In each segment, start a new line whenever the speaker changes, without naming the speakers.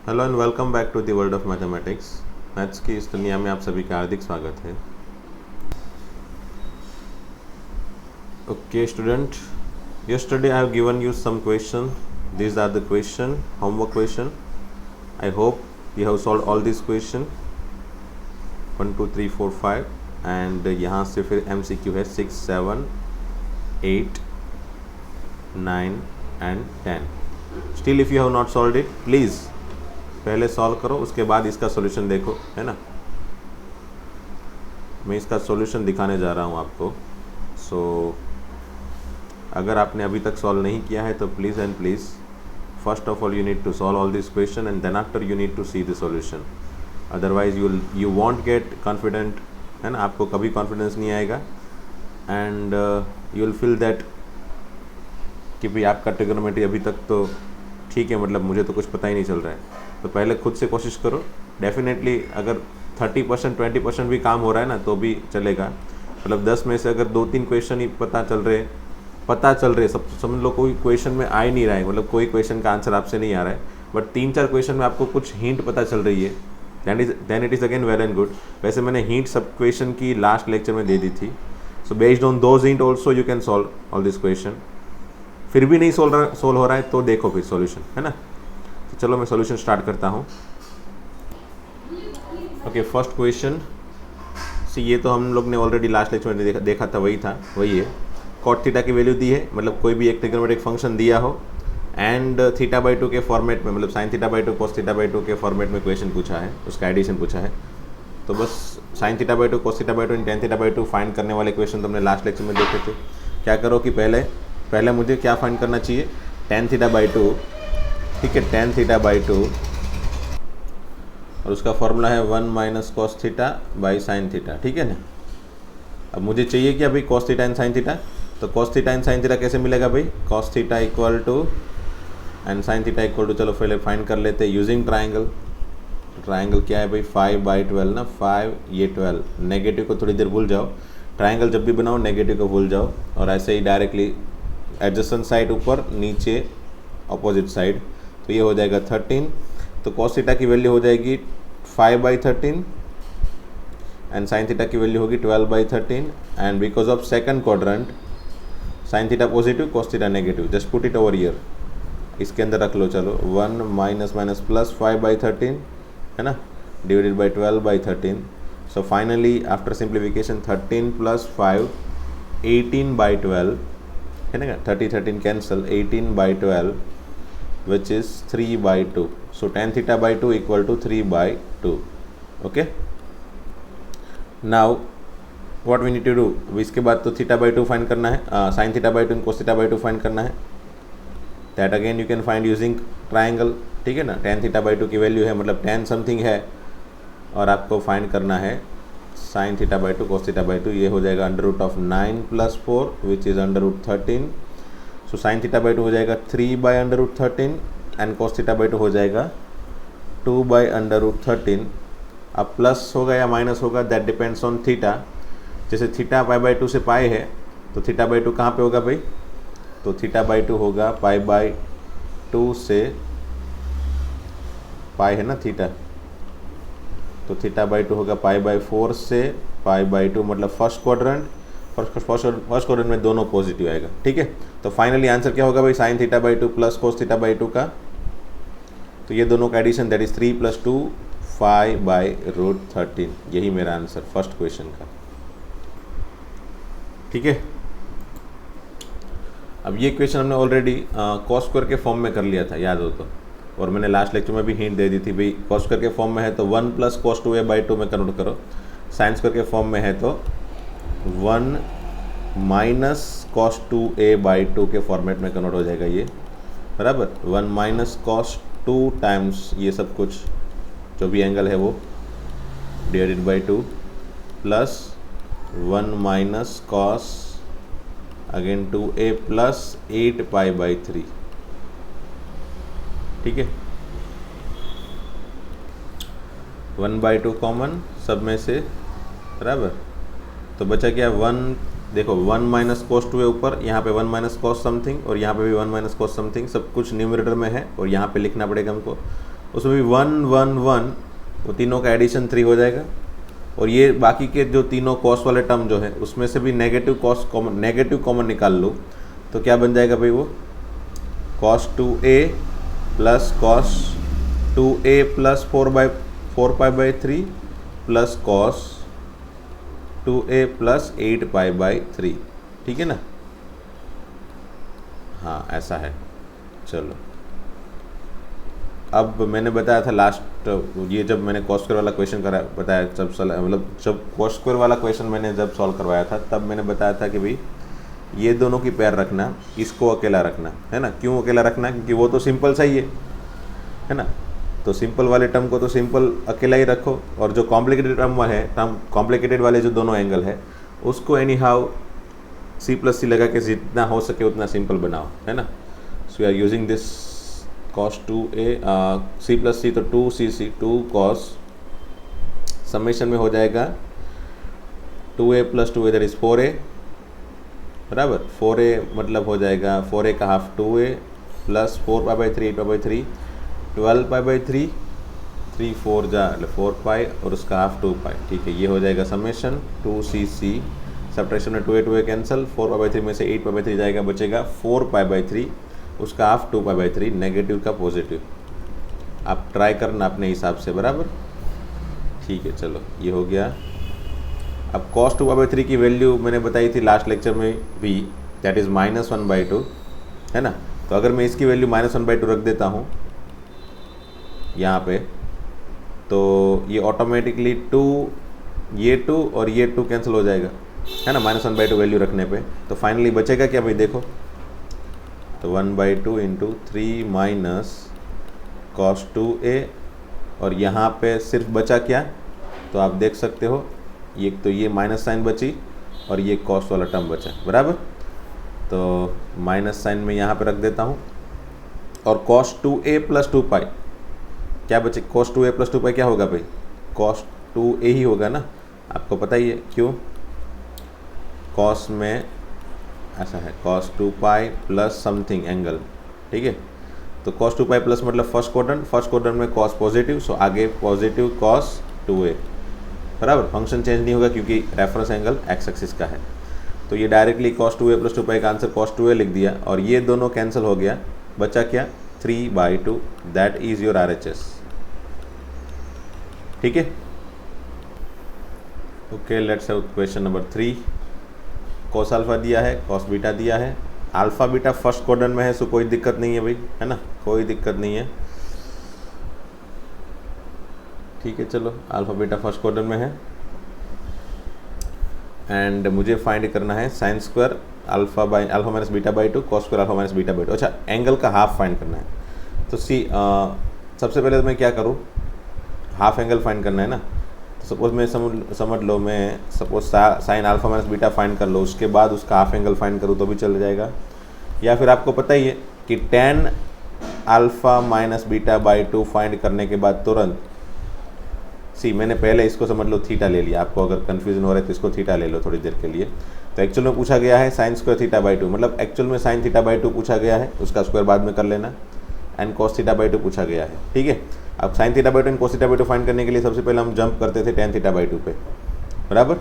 Hello and welcome back to the world of mathematics. Maths की इस दुनिया में आप सभी का हार्दिक स्वागत है। Okay student, yesterday I have given you some question. These are the question, homework question. I hope you have solved all these question 1 2 3 4 5 and यहाँ से फिर MCQ है 6 7 8 9 and 10. Still if you have not solved it, please पहले solve करो, उसके बाद इसका solution देखो, है ना। मैं इसका सॉल्यूशन दिखाने जा रहा हूँ आपको। सो अगर आपने अभी तक सॉल्व नहीं किया है तो please and please first of all you need to solve all this question and then after you need to see the solution. Otherwise you won't get confident, है ना, आपको कभी कॉन्फिडेंस नहीं आएगा and you will feel that कि भाई आपका trigonometry अभी तक तो ठीक है, मतलब मुझे तो कुछ पता ही नहीं चल रहा है। तो पहले खुद से कोशिश करो। डेफिनेटली अगर 30% 20% भी काम हो रहा है ना तो भी चलेगा। मतलब 10 में से अगर 2-3 क्वेश्चन ही पता चल रहे सब समझ लो कोई क्वेश्चन में आ ही नहीं रहा है, मतलब कोई क्वेश्चन का आंसर आपसे नहीं आ रहा है, बट 3-4 क्वेश्चन में आपको कुछ हिंट पता चल रही है, then it is again well and good. वैसे मैंने हिंट सब क्वेश्चन की लास्ट लेक्चर में दे दी थी। सो based on those hint also you can solve all this question. फिर भी नहीं सोल्व हो रहा है तो देखो फिर सॉल्यूशन, है ना। तो चलो मैं सॉल्यूशन स्टार्ट करता हूँ। ओके, फर्स्ट क्वेश्चन सी, ये तो हम लोग ने ऑलरेडी लास्ट लेक्चर में देखा था, वही है। कॉट थीटा की वैल्यू दी है, मतलब कोई भी एक ट्रिग्नोमेट्रिक फंक्शन दिया हो एंड थीटा बाई 2 के फॉर्मेट में, मतलब sine theta by 2 cos theta by 2 के फॉर्मेट में क्वेश्चन पूछा है, उसका एडिशन पूछा है। तो बस sine theta by 2 cos theta by 2 and tan theta by 2 find करने वाले क्वेश्चन तो हमने लास्ट लेक्चर में देखे थे। क्या करो कि पहले मुझे क्या फाइंड करना चाहिए, टेन थीटा बाई 2, ठीक है, टेन थीटा बाई 2 और उसका फॉर्मूला है 1 minus cos theta by sine theta, ठीक है ना। अब मुझे चाहिए कि अभी cos theta and sine theta, तो cos theta and sine theta कैसे मिलेगा भाई, cos theta equal to and sine theta equal to, चलो पहले फाइंड कर लेते हैं यूजिंग ट्राइंगल। ट्राइंगल क्या है भाई, 5/12 ना, 5 ये 12। नेगेटिव को थोड़ी देर भूल जाओ, ट्राइंगल जब भी बनाओ नेगेटिव को भूल जाओ, और ऐसे ही डायरेक्टली एडजेसेंट साइड ऊपर, नीचे अपोजिट साइड, तो ये हो जाएगा 13। तो कॉस थीटा की वैल्यू हो जाएगी 5/13 एंड साइन थीटा की वैल्यू होगी 12/13 and because of second quadrant sine theta positive cos theta negative, just put it over here, इसके अंदर रख लो। चलो 1 माइनस माइनस प्लस 5/13, है ना, divided by 12/13। So finally after simplification 13 plus 5 18/12, है ना, 13 cancel, 18/12 which is 3/2. So tan theta by 2 equal to 3/2. Okay. Now what we need to do? इसके बाद तो थीटा बाई 2 फाइंड करना है, sine theta by 2 cos theta by 2 find करना है। That again you can find using triangle, ठीक है ना। tan थीटा बाई 2 की वैल्यू है, मतलब tan समथिंग है, और आपको फाइंड करना है sine theta by 2 cos theta by 2, ये हो जाएगा √9 + 4 which is √13। So sine theta by 2 हो जाएगा 3/√13 एंड कॉस थीटा बाई 2 हो जाएगा 2/√13। अब प्लस होगा या माइनस होगा दैट डिपेंड्स ऑन थीटा। जैसे थीटा π/2 से पाई है तो थीटा बाई 2 कहाँ पे होगा भाई, तो थीटा बाई 2 होगा π/2 से पाई है ना थीटा, तो थीटा बाई 2 होगा π/4 से π/2, मतलब फर्स्ट क्वाड्रेंट में दोनों पॉजिटिव आएगा, ठीक है। तो फाइनली आंसर क्या होगा भाई, sine theta by 2 plus cos theta by 2 का, तो ये दोनों का एडिशन दैट इज 3 + 2 5/√13। यही मेरा आंसर फर्स्ट क्वेश्चन का, ठीक है। अब ये क्वेश्चन हमने ऑलरेडी कॉस स्क्वायर के फॉर्म में कर लिया था, याद हो तो, और मैंने लास्ट लेक्चर में भी हिंट दे दी थी भाई, कॉस स्क्वायर के फॉर्म में है तो 1 + cos 2a/2 में कन्वर्ट करो, साइन स्क्वायर के फॉर्म में है तो 1 - cos 2a/2 के फॉर्मेट में कन्वर्ट हो जाएगा ये, बराबर। 1 - cos 2 टाइम्स ये सब कुछ जो भी एंगल है वो divided by 2 plus 1 - cos again 2a plus 8π/3, ठीक है। 1/2 कॉमन सब में से, बराबर। तो बचा क्या 1, देखो 1 - cos 2 है ऊपर, यहाँ पे 1 - cos समथिंग और यहाँ पे भी 1 - cos समथिंग, सब कुछ न्यूमरेटर में है और यहाँ पे लिखना पड़ेगा हमको। उसमें भी 1 1 1, वो तीनों का एडिशन 3 हो जाएगा। और ये बाकी के जो तीनों कॉस वाले टर्म जो है उसमें से भी नेगेटिव कॉमन निकाल लो तो क्या बन जाएगा भाई, वो cos 2a plus cos 2a plus 4π/3 प्लस cos 2a प्लस 8π/3, ठीक है ना। हाँ ऐसा है। चलो अब मैंने बताया था लास्ट, ये जब मैंने कॉस स्क्वायर वाला क्वेश्चन करा बताया, जब कॉस स्क्वायर वाला क्वेश्चन मैंने जब सॉल्व करवाया था तब मैंने बताया था कि भाई ये दोनों की पेयर रखना, इसको अकेला रखना है ना। क्यों अकेला रखना, क्योंकि वो तो सिंपल सा ही है ना। तो सिंपल वाले टर्म को तो सिंपल अकेला ही रखो, और जो कॉम्प्लिकेटेड कॉम्प्लिकेटेड वाले जो दोनों एंगल है उसको एनी हाउ C+C लगा के जितना हो सके उतना सिंपल बनाओ, है ना। So we are using this cos 2a C+C, तो 2cc 2 cos समेशन में हो जाएगा 2a plus 2a that is 4a, बराबर 4a मतलब हो जाएगा 4a का हाफ 2a प्लस 4π/3 8π/3 12π/3 3 4 जा 4π और उसका हाफ 2π, ठीक है। ये हो जाएगा समेशन 2cc, सब्ट्रैक्शन में 2a कैंसिल, 4π/3 में से 8π/3 जाएगा, बचेगा 4π/3, उसका हाफ 2π/3, नेगेटिव का पॉजिटिव। आप ट्राई करना अपने हिसाब से, बराबर, ठीक है। चलो ये हो गया। अब cos 2π/3 की वैल्यू मैंने बताई थी लास्ट लेक्चर में भी, दैट इज़ -1/2, है ना। तो अगर मैं इसकी वैल्यू -1/2 रख देता हूँ यहाँ पे, तो ये ऑटोमेटिकली 2, ये 2 और ये 2 कैंसिल हो जाएगा, है ना, -1/2 वैल्यू रखने पे। तो फाइनली बचेगा क्या भाई, देखो तो 1/2 इंटू 3 माइनस cos 2a, और यहाँ पे सिर्फ बचा क्या, तो आप देख सकते हो ये तो ये माइनस साइन बची और ये cos वाला टर्म बचा, बराबर। तो माइनस साइन में यहाँ पे रख देता हूँ, और cos 2a प्लस 2π क्या बचे, cos 2a प्लस 2π क्या होगा भाई, cos 2a ही होगा ना, आपको पता ही है क्यों। cos में ऐसा है cos 2π प्लस समथिंग एंगल, ठीक है। तो cos 2π प्लस मतलब फर्स्ट क्वाड्रेंट में cos पॉजिटिव, सो आगे पॉजिटिव cos 2a, बराबर। फंक्शन चेंज नहीं होगा क्योंकि रेफरेंस एंगल एक्स एक्सिस का है। तो ये डायरेक्टली cos 2a प्लस 2π का आंसर cos 2a लिख दिया, और ये दोनों कैंसिल हो गया, बचा क्या 3/2, दैट इज योर RHS, ठीक है। Okay, let's have question number 3। cos alpha दिया है, cos बीटा दिया है, अल्फा बीटा फर्स्ट क्वाड्रेंट में है, सो कोई दिक्कत नहीं है भाई, है ना, कोई दिक्कत नहीं है, ठीक है। चलो अल्फा बीटा फर्स्ट क्वाड्रेंट में है, एंड मुझे फाइंड करना है sine square alpha minus beta cos square alpha minus beta. अच्छा, एंगल का हाफ फाइंड करना है। तो सबसे पहले तो मैं क्या करूँ, हाफ एंगल फाइंड करना है ना। तो सपोज मैं समझ लो, मैं suppose sine alpha minus beta find कर लो, उसके बाद उसका हाफ एंगल फाइंड करूँ तो भी चल जाएगा। या फिर आपको पता ही है कि tan अल्फा माइनस बीटा/2 फाइंड करने के बाद तुरंत मैंने पहले इसको समझ लो थीटा ले लिया। आपको अगर कन्फ्यूजन हो रहा है तो इसको थीटा ले लो थोड़ी देर के लिए। तो एक्चुअल में पूछा गया है साइन स्क्वायर थीटा/2, मतलब एक्चुअल में साइन थीटा/2 पूछा गया है, उसका स्क्वायर बाद में कर लेना, एंड cos थीटा/2 पूछा गया है, ठीक है। अब sine theta and cos theta find करने के लिए सबसे पहले हम जंप करते थे tan थीटा/2 पे, बराबर।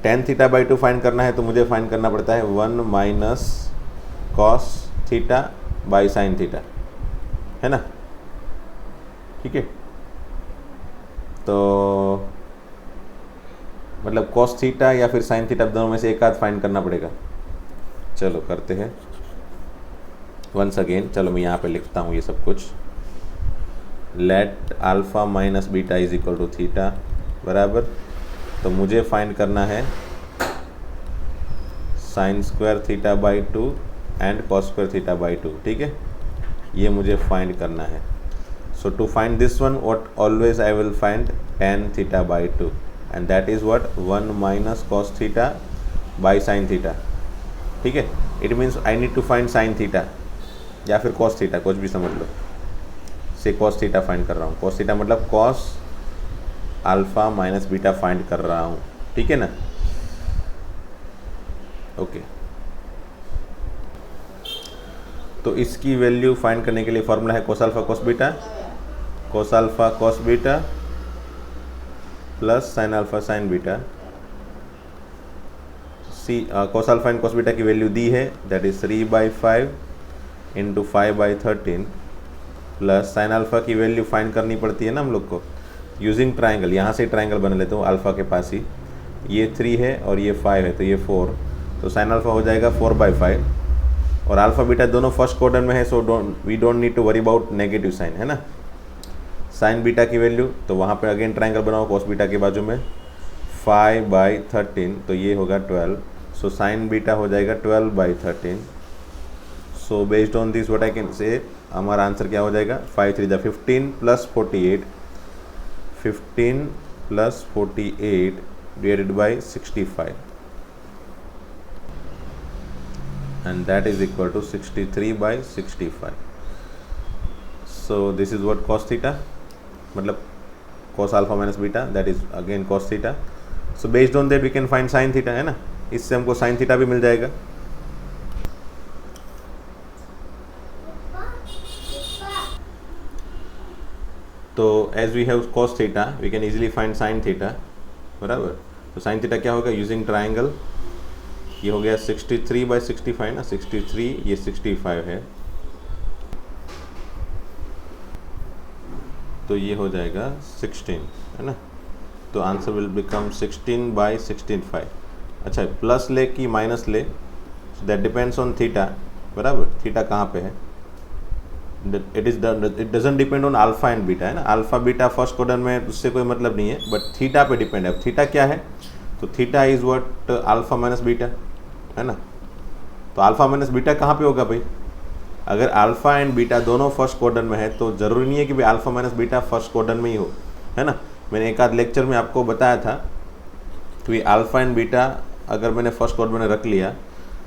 tan थीटा/2 फाइंड करना है तो मुझे फाइंड करना पड़ता है 1 minus cos theta by sine theta, है ना, ठीक है। तो मतलब cos थीटा या फिर साइन थीटा दोनों में से एक आध फाइंड करना पड़ेगा। चलो करते हैं वंस अगेन। चलो मैं यहाँ पे लिखता हूँ ये सब कुछ। Let alpha minus beta is equal to theta, बराबर। तो मुझे फाइंड करना है sine square theta and cos square theta, ठीक है। ये मुझे फाइंड करना है। So to find this one, what always I will find tan theta/2, and that is what 1 minus cos theta by sin theta, ठीक है। It means I need to find sin theta या फिर cos theta, कुछ भी समझ लो। से cos theta find कर रहा हूँ, cos theta मतलब cos alpha minus beta find कर रहा हूँ, ठीक है ना। ओके, तो इसकी वैल्यू फाइंड करने के लिए फॉर्मूला है cos alpha cos beta, cos alpha cos beta plus sin alpha sin beta. cos alpha and cos beta की वैल्यू दी है, that is 3/5 into 5/13 plus sin alpha की वैल्यू फाइंड करनी पड़ती है ना हम लोग को यूजिंग ट्राइंगल। यहाँ से ट्राइंगल बना लेता हूँ अल्फा के पास ही, ये 3 है और ये 5 है तो ये 4, तो sin अल्फा हो जाएगा 4/5 और अल्फा बीटा दोनों फर्स्ट क्वाड्रेंट में है, so we don't need to worry about negative sign, है ना। sin बीटा की वैल्यू तो वहाँ पे अगेन ट्राइंगल बनाओ cos बीटा के बाजू में 5/13 तो ये होगा 12, सो sin बीटा हो जाएगा 12/13। सो based on this what I can say हमारा आंसर क्या हो जाएगा 5 3 जा 15 plus 48, 15 plus 48 divided by 65 and that is equal to 63/65. So this is what cos theta, मतलब cos alpha minus beta, that is again cos theta. So based on that we can find sin theta, है ना, इससे हमको sin theta भी मिल जाएगा। तो as we have cos theta we can easily find sin theta, बराबर। तो sin theta क्या होगा यूजिंग ट्राइंगल, ये हो गया 63/65 ना, 63 ये 65 है तो ये हो जाएगा 16, है ना। तो आंसर विल बिकम 16/65। अच्छा प्लस ले कि माइनस ले, दैट डिपेंड्स ऑन थीटा, बराबर। थीटा कहाँ पे है, it doesn't depend on alpha and beta, है ना। अल्फा बीटा फर्स्ट क्वाड्रेंट में उससे कोई मतलब नहीं है, बट थीटा पे डिपेंड है। अब थीटा क्या है, तो theta is what alpha minus beta, है ना। तो अल्फा माइनस बीटा कहाँ पे होगा भाई, अगर अल्फा एंड बीटा दोनों फर्स्ट क्वाड्रेंट में है तो ज़रूरी नहीं है कि भाई alpha minus beta first quadrant में ही हो, है ना। मैंने एक आध लेक्चर में आपको बताया था कि अल्फा एंड बीटा अगर मैंने फर्स्ट क्वाड्रेंट में रख लिया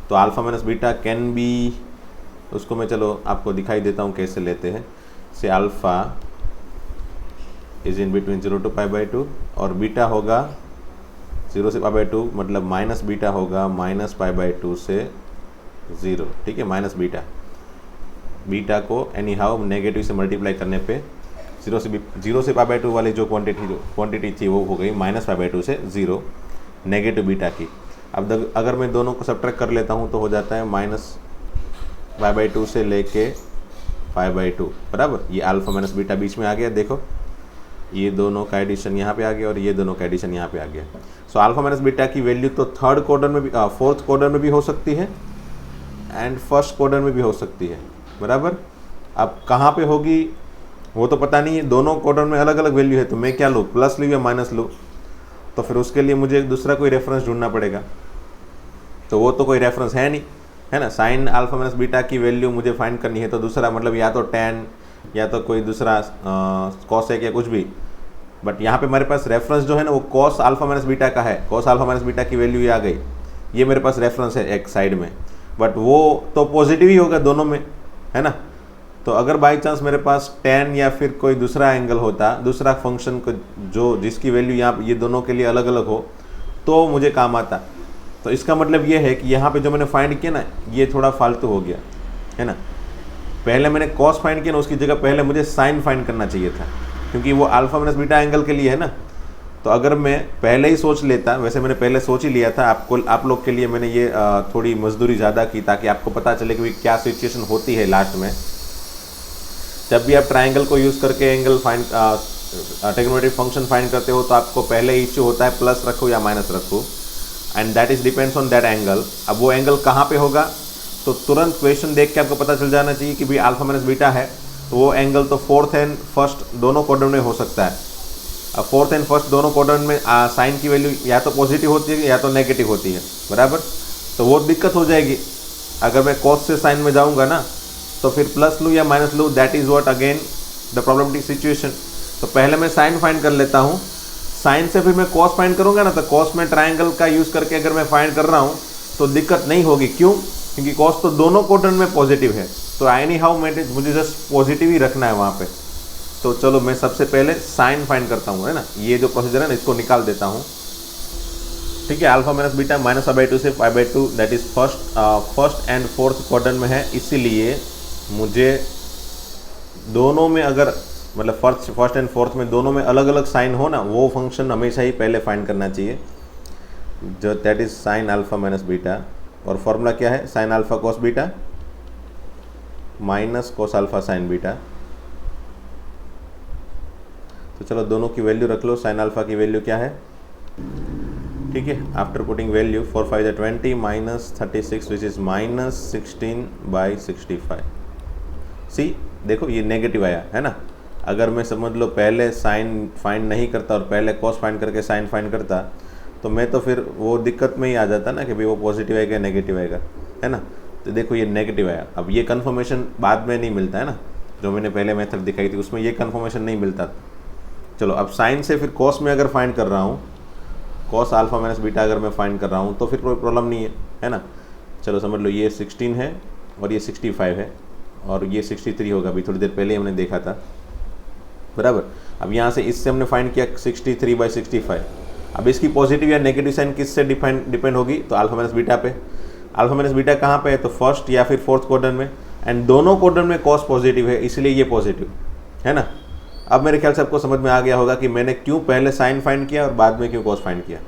तो alpha minus beta can be, उसको मैं चलो आपको दिखाई देता हूँ कैसे लेते हैं। से alpha is in between 0 to π/2 और बीटा होगा 0 से π/2, मतलब माइनस बीटा होगा -π/2 से 0, ठीक है। माइनस बीटा को एनी हाउ नेगेटिव से मल्टीप्लाई करने पे 0 से π/2 वाली जो क्वांटिटी थी वो हो गई -π/2 से 0 नेगेटिव बीटा की। अब अगर मैं दोनों को सब्ट्रैक्ट कर लेता हूँ तो हो जाता है -π/2 से लेके π/2, बराबर। ये अल्फा माइनस बीटा बीच में आ गया, देखो ये दोनों का एडिशन यहाँ पे आ गया और ये दोनों का एडिशन यहाँ पे आ गया। सो अल्फा माइनस बीटा की वैल्यू तो थर्ड क्वाड्रेंट में भी, फोर्थ क्वाड्रेंट में भी हो सकती है एंड फर्स्ट क्वाड्रेंट में भी हो सकती है, बराबर। अब कहाँ पे होगी वो तो पता नहीं है, दोनों क्वाड्रेंट में अलग अलग वैल्यू है, तो मैं क्या लूँ, प्लस लूँ या माइनस लूँ, तो फिर उसके लिए मुझे दूसरा कोई रेफरेंस ढूंढना पड़ेगा। तो वो तो कोई रेफरेंस है नहीं, है ना। साइन अल्फा माइनस बीटा की वैल्यू मुझे फाइंड करनी है तो दूसरा मतलब या तो tan या तो कोई दूसरा कॉसेक या कुछ भी, बट यहाँ पे मेरे पास रेफरेंस जो है ना वो कॉस अल्फा माइनस बीटा का है। कॉस अल्फा माइनस बीटा की वैल्यू ये आ गई, ये मेरे पास रेफरेंस है एक साइड में, बट वो तो पॉजिटिव ही होगा दोनों में, है ना। तो अगर बाई चांस मेरे पास tan या फिर कोई दूसरा एंगल होता, दूसरा फंक्शन को जो जिसकी वैल्यू यहाँ ये दोनों के लिए अलग अलग हो तो मुझे काम आता। तो इसका मतलब ये है कि यहाँ पे जो मैंने फाइंड किया ना ये थोड़ा फालतू हो गया, है ना। पहले मैंने कॉस फाइंड किया ना, उसकी जगह पहले मुझे साइन फाइंड करना चाहिए था, क्योंकि वो अल्फा माइनस बीटा एंगल के लिए है ना। तो अगर मैं पहले ही सोच लेता, वैसे मैंने पहले सोच ही लिया था, आप लोग के लिए मैंने ये थोड़ी मजदूरी ज़्यादा की ताकि आपको पता चले कि क्या सिचुएशन होती है लास्ट में। जब भी आप ट्राइंगल को यूज़ करके angle find trigonometric function find करते हो तो आपको पहले इश्यू होता है प्लस रखो या माइनस रखो, and that is depends on that angle. अब वो एंगल कहाँ पे होगा, तो तुरंत क्वेश्चन देख के आपको पता चल जाना चाहिए कि भाई अल्फा माइनस बीटा है तो वो एंगल तो फोर्थ एंड फर्स्ट दोनों क्वाड्रेंट में हो सकता है। अब फोर्थ एंड फर्स्ट दोनों क्वाड्रेंट में साइन की वैल्यू या तो पॉजिटिव होती है या तो नेगेटिव होती है, बराबर। तो वो दिक्कत हो जाएगी अगर मैं कॉस से साइन में जाऊँगा ना, तो फिर प्लस लूँ या माइनस लूँ, that is what again the problematic situation. तो पहले मैं साइन फाइंड कर लेता हूँ, साइन से फिर मैं कॉस फाइंड करूँगा ना, तो कॉस में ट्राइंगल का यूज़ करके अगर मैं फाइंड कर रहा हूँ तो दिक्कत नहीं होगी। क्यों, क्योंकि कॉस तो दोनों क्वाड्रेंट में पॉजिटिव है, तो एनी हाउ मुझे जस्ट पॉजिटिव ही रखना है वहाँ पे। तो चलो मैं सबसे पहले साइन फाइंड करता हूँ, है ना। ये जो प्रोसीजर है ना इसको निकाल देता हूँ, ठीक है। अल्फा माइनस बीटा -π/2 से π/2 that is first and fourth quadrant में है, इसीलिए मुझे दोनों में अगर मतलब फर्स्ट एंड फोर्थ में दोनों में अलग अलग साइन हो ना, वो फंक्शन हमेशा ही पहले फाइंड करना चाहिए, जो that is sine alpha minus beta. और फॉर्मूला क्या है, sine alpha cos beta minus cos alpha sign beta. तो चलो दोनों की वैल्यू रख लो। साइन अल्फा की वैल्यू क्या है, ठीक है, after putting value 4 5 = 20 minus 36 which is minus 16/65। सी देखो ये नेगेटिव आया है ना। अगर मैं समझ लो पहले साइन फाइंड नहीं करता और पहले कॉस फाइंड करके साइन फाइंड करता, तो मैं तो फिर वो दिक्कत में ही आ जाता ना कि भाई वो पॉजिटिव आएगा नेगेटिव आएगा, है ना। तो देखो ये नेगेटिव आया। अब ये कन्फर्मेशन बाद में नहीं मिलता है ना, जो मैंने पहले मेथड दिखाई थी उसमें ये कन्फर्मेशन नहीं मिलता। चलो अब साइन से फिर कॉस में अगर फाइंड कर रहा हूँ, कॉस अल्फा माइनस बीटा अगर मैं फाइंड कर रहा हूँ तो फिर कोई प्रॉब्लम नहीं है ना। चलो समझ लो ये 16 है और ये 65 है और ये 63 होगा, अभी थोड़ी देर पहले हमने देखा था, बराबर। अब यहाँ से इससे हमने फाइंड किया 63/65। अब इसकी पॉजिटिव या नेगेटिव साइन किससे डिपेंड होगी, तो अल्फा माइनस बीटा पे। अल्फा माइनस बीटा कहाँ पे है, तो फर्स्ट या फिर फोर्थ क्वाड्रेंट में, एंड दोनों क्वाड्रेंट में कॉस पॉजिटिव है, इसलिए ये पॉजिटिव है ना। अब मेरे ख्याल से आपको समझ में आ गया होगा कि मैंने क्यों पहले साइन फाइंड किया और बाद में क्यों कॉस फाइंड किया,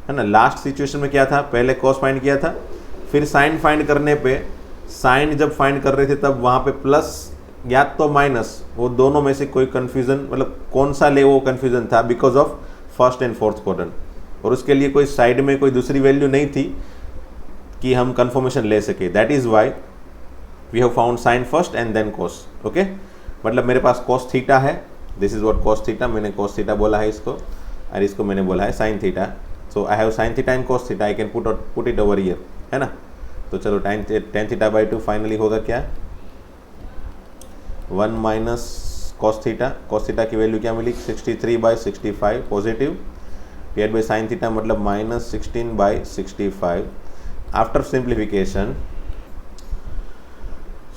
है ना। लास्ट सिचुएशन में क्या था, पहले कॉस फाइंड किया था, फिर साइन फाइंड करने पे, साइन जब फाइंड कर रहे थे तब वहाँ पे प्लस या तो माइनस, वो दोनों में से कोई कन्फ्यूज़न, मतलब कौन सा ले वो कन्फ्यूज़न था because of first and fourth quadrant, और उसके लिए कोई साइड में कोई दूसरी वैल्यू नहीं थी कि हम कन्फर्मेशन ले सके। That is why we have found sine first and then cos. Okay, मतलब मेरे पास कॉस थीटा है, this is what cos theta, मैंने कॉस थीटा बोला है इसको, और इसको मैंने बोला है sine theta. So I have sine theta and cos theta, I can put it over here, है ना। तो चलो tan θ/2 फाइनली होगा क्या, 1 minus cos theta. Cos theta की वैल्यू क्या मिली, 63/65 positive, divide by sine theta मतलब माइनस 16/65। आफ्टर सिंप्लीफिकेशन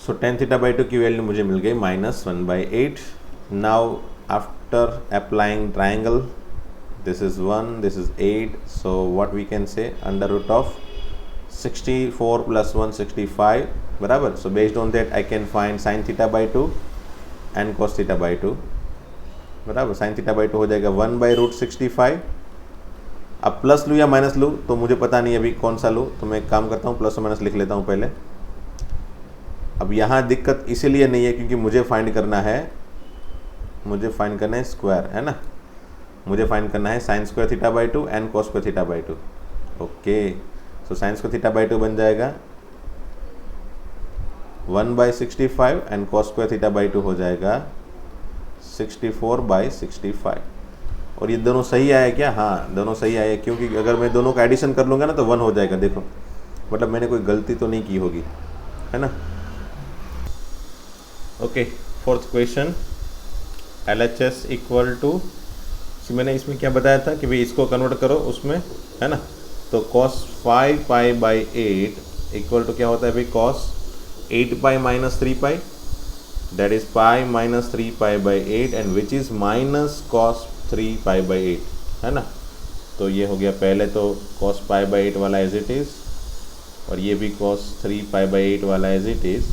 सो tan θ/2 की वैल्यू मुझे मिल गई -1/8। Now after applying triangle, this is 1, this is 8, so what we can say, under root of 64 plus 1 65, बराबर। so based on that I can find sin θ/2 and cos θ/2, बराबर। sin θ/2 हो जाएगा 1/√65। अब plus लूँ या माइनस लूँ तो मुझे पता नहीं अभी कौन सा लूँ, तो मैं एक काम करता हूँ प्लस और माइनस लिख लेता हूँ पहले। अब यहाँ दिक्कत इसीलिए नहीं है क्योंकि मुझे फाइंड करना है स्क्वायर, है ना। मुझे फाइंड करना है sine square θ/2 and cos square θ/2। Okay, so sine square θ/2 बन जाएगा 1/65 एंड कॉस स्क्वायर θ/2 हो जाएगा 64/65। और ये दोनों सही आया क्या, हाँ दोनों सही आया, क्योंकि अगर मैं दोनों का एडिशन कर लूँगा ना तो 1 हो जाएगा। देखो मतलब मैंने कोई गलती तो नहीं की होगी, है ना। Okay, fourth question, LHS equal to, मैंने इसमें क्या बताया था कि भाई इसको कन्वर्ट करो उसमें, है ना। तो cos 5π/8 इक्वल टू क्या होता है भाई, cos 8π - 3π, that is pi minus 3π/8 and which is minus cos 3π/8, है ना। तो ये हो गया पहले तो cos π/8 वाला एज इट इज़, और ये भी cos 3π/8 वाला एज इट इज़।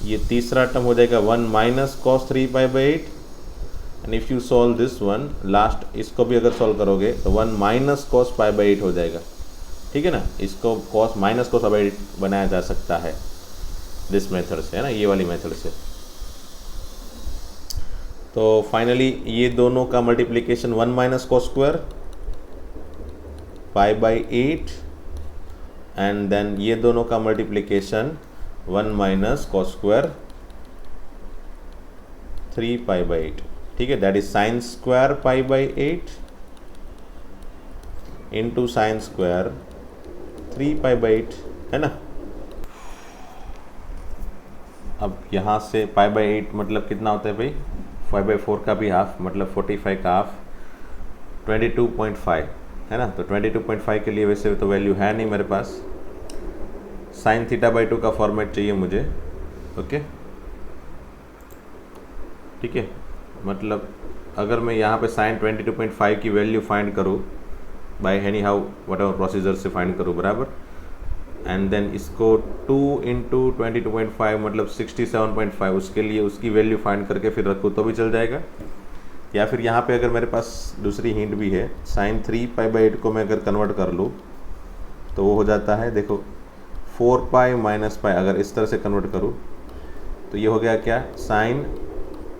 ये तीसरा टर्म हो जाएगा 1 minus cos 3π/8, and if you solve this one, last इसको भी अगर सॉल्व करोगे तो 1 माइनस cos π/8 हो जाएगा, ठीक है ना। इसको cos माइनस cos π/8 बनाया जा सकता है दिस मेथड से, है ना, ये वाली मेथड से। तो फाइनली ये दोनों का multiplication 1 minus cos square π/8 and then ये दोनों का मल्टीप्लिकेशन 1 माइनस cos स्क्वायर 3π/8, ठीक है। That is sine square π/8 into sine square 3π/8, है ना। अब यहाँ से π/8 मतलब कितना होता है भाई, 5/4 का भी हाफ, मतलब 45 का हाफ 22.5, है ना। तो 22.5 के लिए वैसे तो वैल्यू है नहीं मेरे पास। साइन θ/2 का फॉर्मेट चाहिए मुझे, ओके, ठीक है। मतलब अगर मैं यहाँ पे साइन 22.5 की वैल्यू फाइंड करूँ by any how what ever procedure से फाइंड करूँ, बराबर, एंड देन इसको 2 इंटू 22.5 मतलब 67.5, उसके लिए उसकी वैल्यू फाइंड करके फिर रखूँ तो भी चल जाएगा। या फिर यहाँ पे अगर मेरे पास दूसरी हिंट भी है, साइन 3π/8 को मैं अगर कन्वर्ट कर लूँ तो वो हो जाता है, देखो 4π - π, अगर इस तरह से कन्वर्ट करूँ तो ये हो गया क्या, sine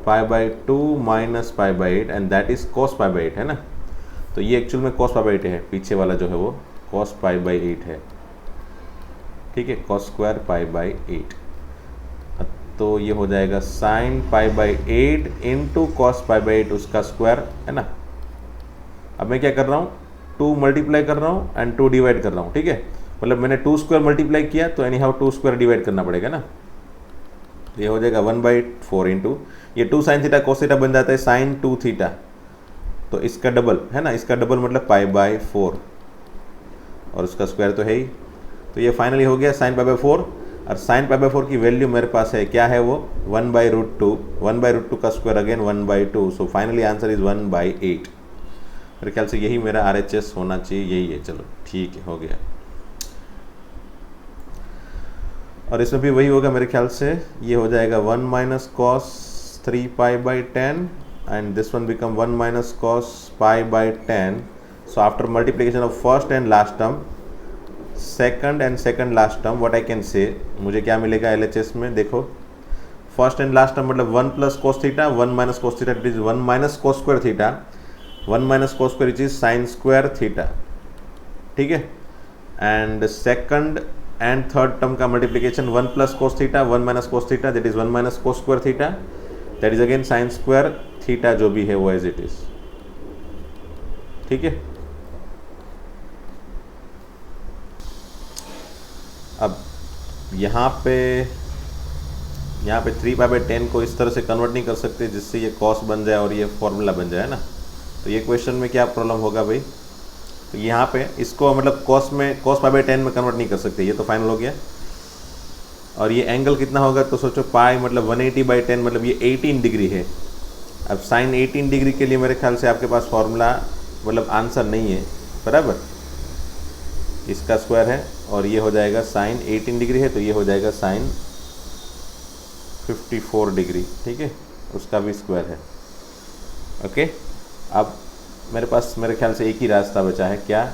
π/2 minus π/8 and that is cos π/8 है ना। तो ये एक्चुअल में cos π/8 है, पीछे वाला जो है वो cos π/8 है, ठीक है, cos स्क्वायर π/8। तो ये हो जाएगा साइन π/8 इंटू cos π/8 उसका स्क्वायर है ना। अब मैं क्या कर रहा हूँ, 2 मल्टीप्लाई कर रहा हूँ एंड 2 डिवाइड कर रहा हूँ, ठीक है, मतलब मैंने 2 स्क्वायर मल्टीप्लाई किया तो एनी हाउ 2 स्क्वायर डिवाइड करना पड़ेगा ना। ये हो जाएगा 1/4 इंटू ये 2 साइन थीटा कोस थीटा बन जाता है साइन 2 थीटा, तो इसका डबल है ना, इसका डबल मतलब π/4 और उसका स्क्वायर तो है ही। तो ये फाइनली हो गया साइन π/4, और साइन π/4 की वैल्यू मेरे पास है, क्या है वो, 1/√2, 1/√2 का square again 1/2, so finally answer is 1/8। मेरे ख्याल से यही मेरा RHS होना चाहिए, यही है। चलो ठीक है, हो गया। और इसमें भी वही होगा मेरे ख्याल से, ये हो जाएगा 1 - cos 3π/10 and this one become 1 - cos π/10. So after multiplication of first and last term, second last term, what I can say, मुझे क्या मिलेगा LHS में, देखो फर्स्ट एंड लास्ट टर्म मतलब 1 + cos theta 1 - cos theta, it is 1 - cos square theta 1 - cos square it is sine square theta, ठीक है। And second and third term का multiplication 1 + cos theta 1 - cos theta that is 1 - cos square theta that is again sine square theta, जो भी है वो as it is, ठीक है। अब यहाँ पे 3π/10 को इस तरह से कन्वर्ट नहीं कर सकते जिससे ये कॉस बन जाए और ये फॉर्मूला बन जाए ना। तो ये क्वेश्चन में क्या प्रॉब्लम होगा भाई, तो यहाँ पे इसको मतलब cos π/10 में कन्वर्ट नहीं कर सकते, ये तो फाइनल हो गया। और ये एंगल कितना होगा, तो सोचो पाई मतलब 180/10 मतलब ये 18 डिग्री है। अब साइन 18 डिग्री के लिए मेरे ख्याल से आपके पास फॉर्मूला मतलब आंसर नहीं है, बराबर, इसका स्क्वायर है और ये हो जाएगा साइन 18 डिग्री है तो ये हो जाएगा साइन 54 डिग्री, ठीक है, उसका भी स्क्वायर है। ओके, अब मेरे पास मेरे ख्याल से एक ही रास्ता बचा है, क्या,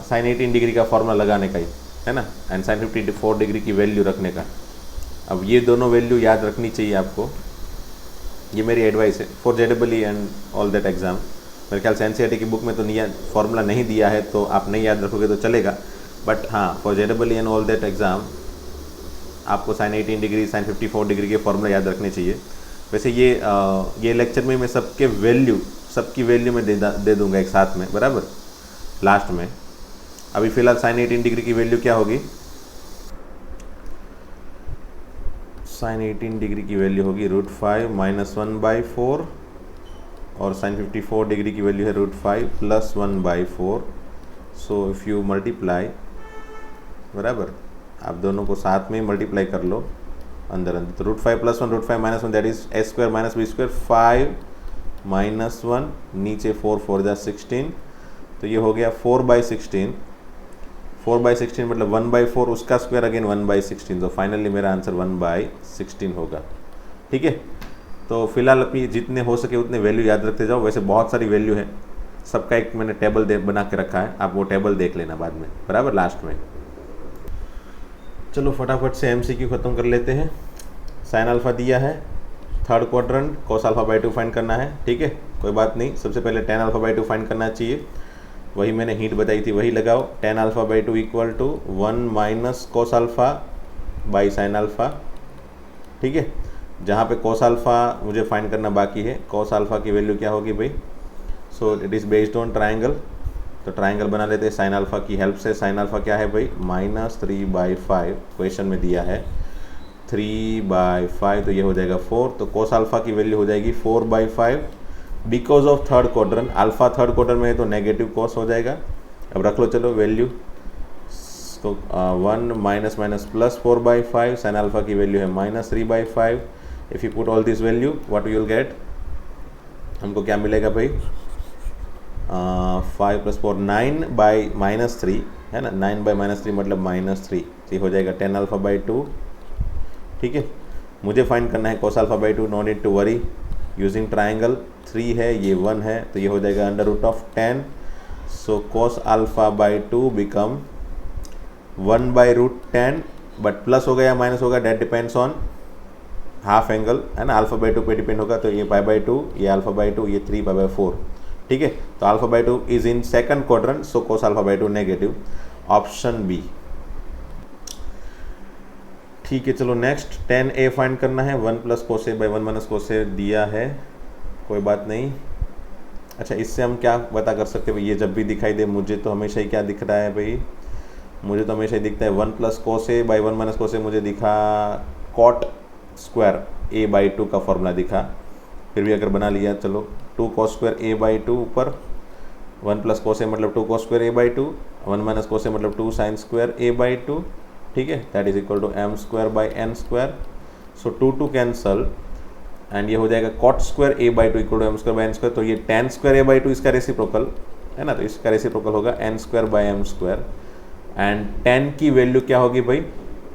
साइन 18 डिग्री का फॉर्मूला लगाने का ही है ना, एंड साइन 54 डिग्री की वैल्यू रखने का। अब ये दोनों वैल्यू याद रखनी चाहिए आपको, ये मेरी एडवाइस है for JEE and all that exam. मेरे ख्याल से NCERT की बुक में तो नहीं फॉर्मूला नहीं दिया है तो आप नहीं याद रखोगे तो चलेगा, बट हाँ for JEE and all that exam आपको साइन 18 डिग्री साइन 54 डिग्री के फॉर्मूला याद रखने चाहिए। वैसे ये लेक्चर में मैं सबकी वैल्यू में दे दूंगा एक साथ में, बराबर, लास्ट में। अभी फ़िलहाल साइन 18 डिग्री की वैल्यू क्या होगी, साइन 18 डिग्री की वैल्यू होगी √5 - 1/4 और साइन 54 डिग्री की वैल्यू है √5 + 1/4। सो इफ़ यू मल्टीप्लाई, बराबर, आप दोनों को साथ में ही मल्टीप्लाई कर लो अंदर तो √5 + 1 √5 - 1 दैट इज a² - b², 5 - 1 नीचे 4 4 जा 16, तो ये हो गया 4/16 मतलब 1/4 उसका स्क्वायर अगेन 1/16, तो फाइनली मेरा आंसर 1/16 होगा, ठीक है। तो फिलहाल अपनी जितने हो सके उतने वैल्यू याद रखते जाओ। वैसे बहुत सारी वैल्यू है, सबका एक मैंने टेबल बना के रखा है, आप वो टेबल देख लेना बाद में, बराबर, लास्ट में। चलो फटाफट से MCQ ख़त्म कर लेते हैं। साइन अल्फ़ा दिया है, थर्ड क्वाड्रेंट cos α/2 फाइंड करना है, ठीक है, कोई बात नहीं, सबसे पहले tan α/2 फाइंड करना चाहिए, वही मैंने हिंट बताई थी वही लगाओ। tan α/2 = 1 - cos α/sin α, ठीक है। जहाँ पे cos α मुझे फाइंड करना बाकी है, cos α की वैल्यू क्या होगी भाई, so it is based on triangle, तो ट्राइंगल बना लेते हैं साइन अल्फ़ा की हेल्प से। साइन अल्फ़ा क्या है भाई, -3/5, क्वेश्चन में दिया है 3/5, तो ये हो जाएगा 4, तो cos अल्फ़ा की वैल्यू हो जाएगी 4/5 because of third quadrant, alpha third quadrant में है तो नेगेटिव cos हो जाएगा। अब रख लो चलो वैल्यू, तो 1 - प्लस 4/5, साइन अल्फ़ा की वैल्यू है -3/5। If you put all this value what you will get, हमको क्या मिलेगा भाई, 5 + 4 9/-3 है है ना, 9/-3 मतलब -3, तो ये हो जाएगा 10 α/2। ठीक है, मुझे फाइंड करना है cos α/2, no need to worry, using triangle. 3 है, ये 1 है, तो ये हो जाएगा √10। So cos α/2 become 1/√10, but plus होगा या माइनस होगा that depends on half angle, है ना, α/2 पे डिपेंड होगा, तो ये π/2, ये α/2, ये 3π/4। ठीक है, तो α/2 is in second quadrant, so cos α/2 negative, option B. ठीक है, चलो नेक्स्ट 10a फाइंड करना है। 1 + cos a / 1 - cos a दिया है, कोई बात नहीं। अच्छा, इससे हम क्या पता कर सकते हैं भाई, ये जब भी दिखाई दे, मुझे तो हमेशा ही क्या दिख रहा है भाई, मुझे तो हमेशा ही दिखता है 1 + cos a / 1 - cos a, मुझे दिखा cot स्क्वायर a/2 का फॉर्मूला दिखा। फिर भी अगर बना लिया, चलो 2 cos स्क्वायर a/2 ऊपर, 1 + cos a मतलब 2 cos square a/2, 1 - cos a मतलब 2 sin स्क्वायर a/2। ठीक है, that is equal to m²/n²। So 2 cancel, and ये हो जाएगा cot square a/2 equal to m²/n²। तो ये tan स्क्वायर a/2 इसका रेसिप्रोकल है ना, तो इसका रेसिप्रोकल होगा n²/m²। एंड tan की वैल्यू क्या होगी भाई,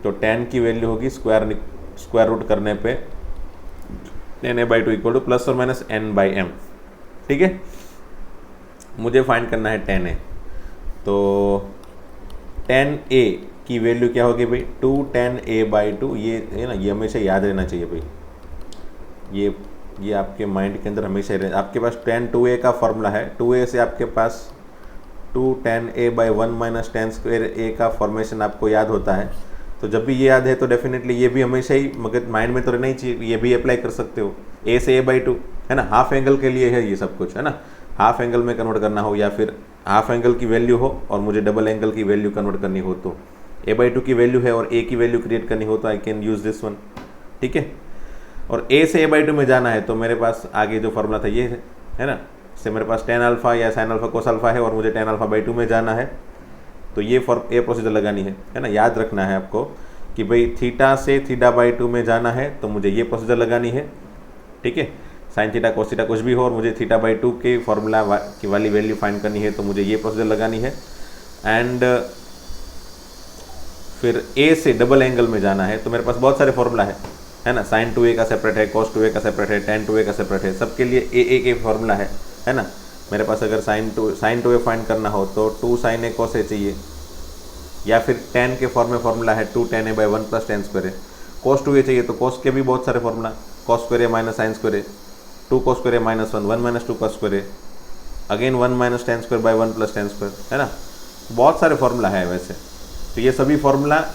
तो tan की वैल्यू होगी स्क्वायर रूट करने पे tan a/2 equal to ±n/m। ठीक है, मुझे फाइंड करना है tan a, तो tan a की वैल्यू क्या होगी भाई, 2 tan a/2। ये है ना, ये हमेशा याद रहना चाहिए भाई, ये आपके माइंड के अंदर हमेशा रहे। आपके पास tan 2a का फॉर्मूला है, 2a से आपके पास 2 tan a/1 - tan square a का फॉर्मेशन आपको याद होता है। तो जब भी ये याद है तो डेफिनेटली ये भी हमेशा ही मगर माइंड में तो रहना ही चाहिए, ये भी अप्लाई कर सकते हो। a से a/2 है ना, हाफ एंगल के लिए है ये सब कुछ, है ना, हाफ एंगल में कन्वर्ट करना हो या फिर हाफ एंगल की वैल्यू हो और मुझे डबल एंगल की वैल्यू कन्वर्ट करनी हो, तो a/2 की वैल्यू है और a की वैल्यू क्रिएट करनी हो तो I can use this one. ठीक है, और a से a/2 में जाना है तो मेरे पास आगे जो फॉर्मूला था ये है ना, इससे मेरे पास tan α या sin α cos α है और मुझे tan α/2 में जाना है, तो ये प्रोसीजर लगानी है ना। याद रखना है आपको कि भाई थीटा से θ/2 में जाना है तो मुझे ये प्रोसीजर लगानी है। ठीक है, sin θ cos θ कुछ भी हो और मुझे θ/2 के फॉर्मूला की वाली वैल्यू फाइंड करनी है तो मुझे ये प्रोसीजर लगानी है। एंड फिर a से डबल एंगल में जाना है तो मेरे पास बहुत सारे फॉर्मूला है ना, sin 2a का सेपरेट है, cos 2a का सेपरेट है, tan 2a का सेपरेट है, सबके लिए a के फॉर्मूला है ना। मेरे पास अगर sin 2a फाइंड करना हो तो 2 sin a cos a चाहिए, या फिर tan के फॉर्म में फॉर्मूला है 2 tan a/1 + tan square a। cos 2a चाहिए तो cos के भी बहुत सारे formula, cos square a - sin square a, 2 cos square a - 1 2 cos square a, again 1 - tan स्क्वायर/1 + tan square, है ना, बहुत सारे फॉर्मूला है वैसे। तो ये सभी फॉर्मूला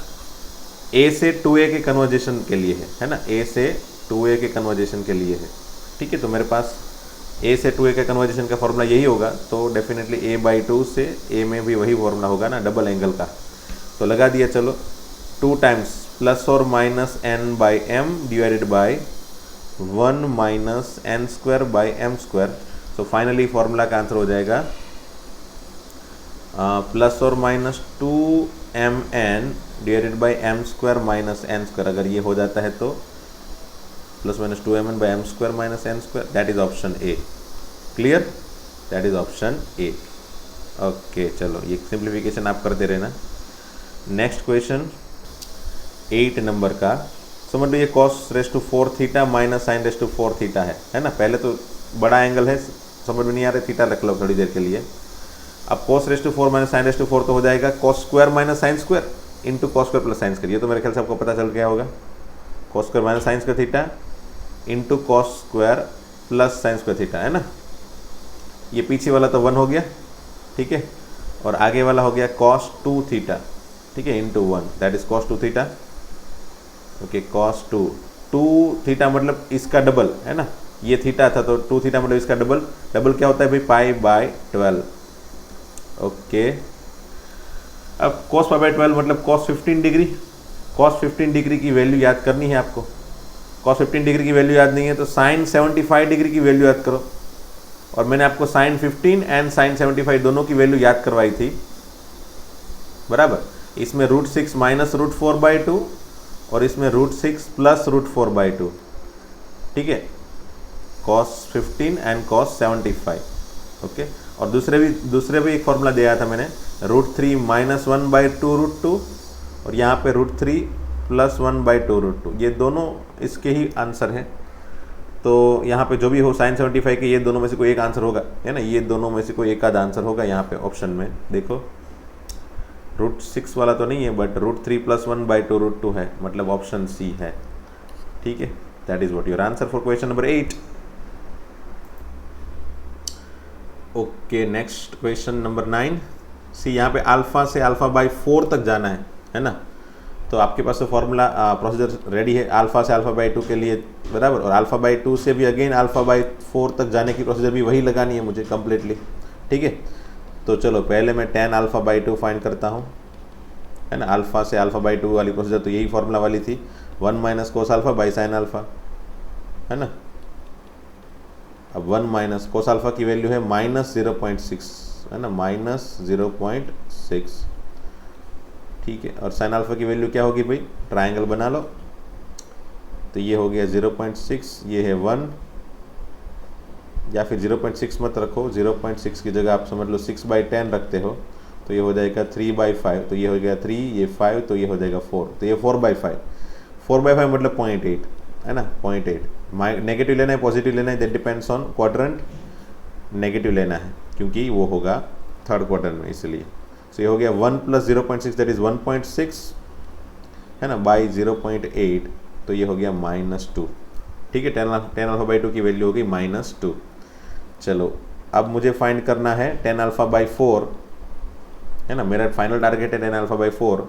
a से 2a के कन्वर्जेशन के लिए है ना, a से 2a के कन्वर्जेशन के लिए है। ठीक है, तो मेरे पास a से 2a के कन्वर्जेशन का फॉर्मूला यही होगा, तो डेफिनेटली a/2 से a में भी वही फॉर्मूला होगा ना, डबल एंगल का। तो लगा दिया, चलो 2 times ±n/m divided by 1 - n²/m²। So finally formula का आंसर हो जाएगा ±2mn divided by m² - n²। अगर ये हो जाता है तो ±2mn/m² - n², that is option A. Clear, that is option A. Okay, चलो ये सिंप्लीफिकेशन आप करते रहना। नेक्स्ट क्वेश्चन 8 नंबर का, समझ लो ये cos⁴θ - sin⁴θ है ना। पहले तो बड़ा एंगल है, समझ में नहीं आ रहा, थीटा रख लो थोड़ी देर के लिए। अब cos⁴ - sin⁴ तो हो जाएगा cos square - sin square into cos square + sin square. ये तो मेरे ख्याल से आपको पता चल गया होगा, cos square - sin square theta into cos square + sin square theta, है ना। ये पीछे वाला तो 1 हो गया, ठीक है, और आगे वाला हो गया cos 2θ, ठीक है, into 1, that is cos 2θ। Okay, cos 2θ मतलब इसका डबल है ना, ये थीटा था तो 2θ मतलब इसका डबल। डबल क्या होता है भाई, π/12। ओके, अब cos π/12 मतलब cos 15 डिग्री। cos 15 डिग्री की वैल्यू याद करनी है आपको। cos 15 डिग्री की वैल्यू याद नहीं है तो sin 75 डिग्री की वैल्यू याद करो। और मैंने आपको sin 15 एंड sin 75 दोनों की वैल्यू याद करवाई थी, बराबर। इसमें √6 - √4/2 और इसमें √6 + √4/2, ठीक है, cos 15 एंड cos 75। ओके, और दूसरे भी एक फॉर्मूला दिया था मैंने, √3 -1/2√2 और यहाँ पे √3 +1/2√2, ये दोनों इसके ही आंसर हैं। तो यहाँ पे जो भी हो sin 75 के ये दोनों में से कोई एक आंसर होगा, है ना, ये दोनों में से कोई एक आधा आंसर होगा यहाँ पे ऑप्शन में। देखो √6 वाला तो नहीं है, बट √3 +1/2√2 है, मतलब ऑप्शन सी है। ठीक है, that is what your answer for question number 8। Okay, next question number 9। सी यहाँ पे अल्फा से α/4 तक जाना है ना। तो आपके पास तो फॉर्मूला प्रोसीजर रेडी है अल्फा से α/2 के लिए, बराबर, और α/2 से भी अगेन α/4 तक जाने की प्रोसीजर भी वही लगानी है मुझे कम्प्लीटली। ठीक है, तो चलो पहले मैं tan α/2 फाइंड करता हूँ, है ना। अल्फा से α/2 वाली प्रोसीजर तो यही फॉर्मूला वाली थी, 1 - cos α / sin α, है ना। अब 1 - cos α की वैल्यू है -0.6, है ना, -0.6। ठीक है, और sin α की वैल्यू क्या होगी भाई, ट्रायंगल बना लो। तो ये हो गया 0.6, ये है 1, या फिर 0.6 मत रखो, 0.6 की जगह आप समझ लो 6/10 रखते हो, तो ये हो जाएगा 3/5, तो ये हो गया 3, ये 5, तो ये हो जाएगा 4, तो ये 4/5। 4/5 मतलब 0.8, है ना, 0.8। नेगेटिव लेना है पॉजिटिव लेना है, that depends on quadrant. Negative लेना है क्योंकि वो होगा थर्ड क्वाड्रेंट में, इसलिए। तो ये हो गया 1 + 0.6 दैट इज 1.6, है ना, बाई 0.8, तो ये हो गया -2। ठीक है, tan α/2 की वैल्यू होगी -2। चलो अब मुझे फाइंड करना है tan α/4, है ना, मेरा फाइनल टारगेट है tan α/4।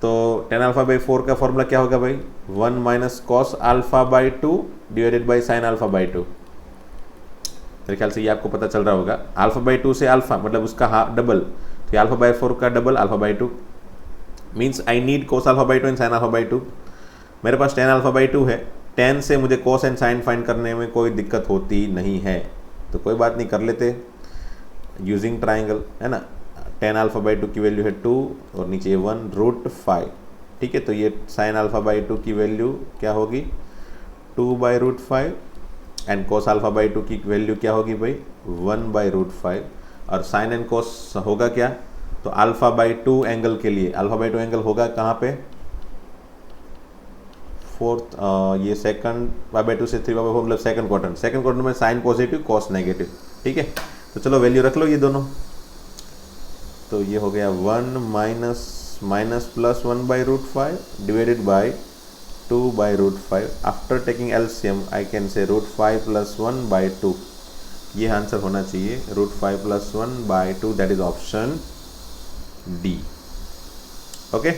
तो tan α/4 का फॉर्मूला क्या होगा भाई, 1 - cos α/2 डिवाइडेड बाई sin α/2। मेरे ख्याल से ये आपको पता चल रहा होगा, α/2 से अल्फा मतलब उसका डबल, तो α/4 का double α/2 means I need cos α/2 and sin α/2। मेरे पास tan α/2 है, tan से मुझे cos एंड sin फाइंड करने में कोई दिक्कत होती नहीं है, तो कोई बात नहीं, कर लेते यूजिंग ट्राइंगल, है ना। tan α/2 की वैल्यू है 2 और नीचे 1√5। ठीक है, तो ये sin α/2 की वैल्यू क्या होगी, 2/√5, एंड cos α/2 की वैल्यू क्या होगी भाई, 1/√5। और sin एंड cos होगा क्या, तो α/2 एंगल के लिए α/2 एंगल होगा कहाँ पे, फोर्थ, ये सेकंड/2 से 3/4 मतलब सेकंड क्वाड्रेंट। सेकंड क्वाड्रेंट में साइन पॉजिटिव cos नेगेटिव। ठीक है, तो चलो वैल्यू रख लो ये दोनों। तो ये हो गया 1 + 1/√5 divided by 2/√5। After taking LCM I can say √5 + 1/2, ये आंसर होना चाहिए, √5 + 1/2, that is option D. Okay,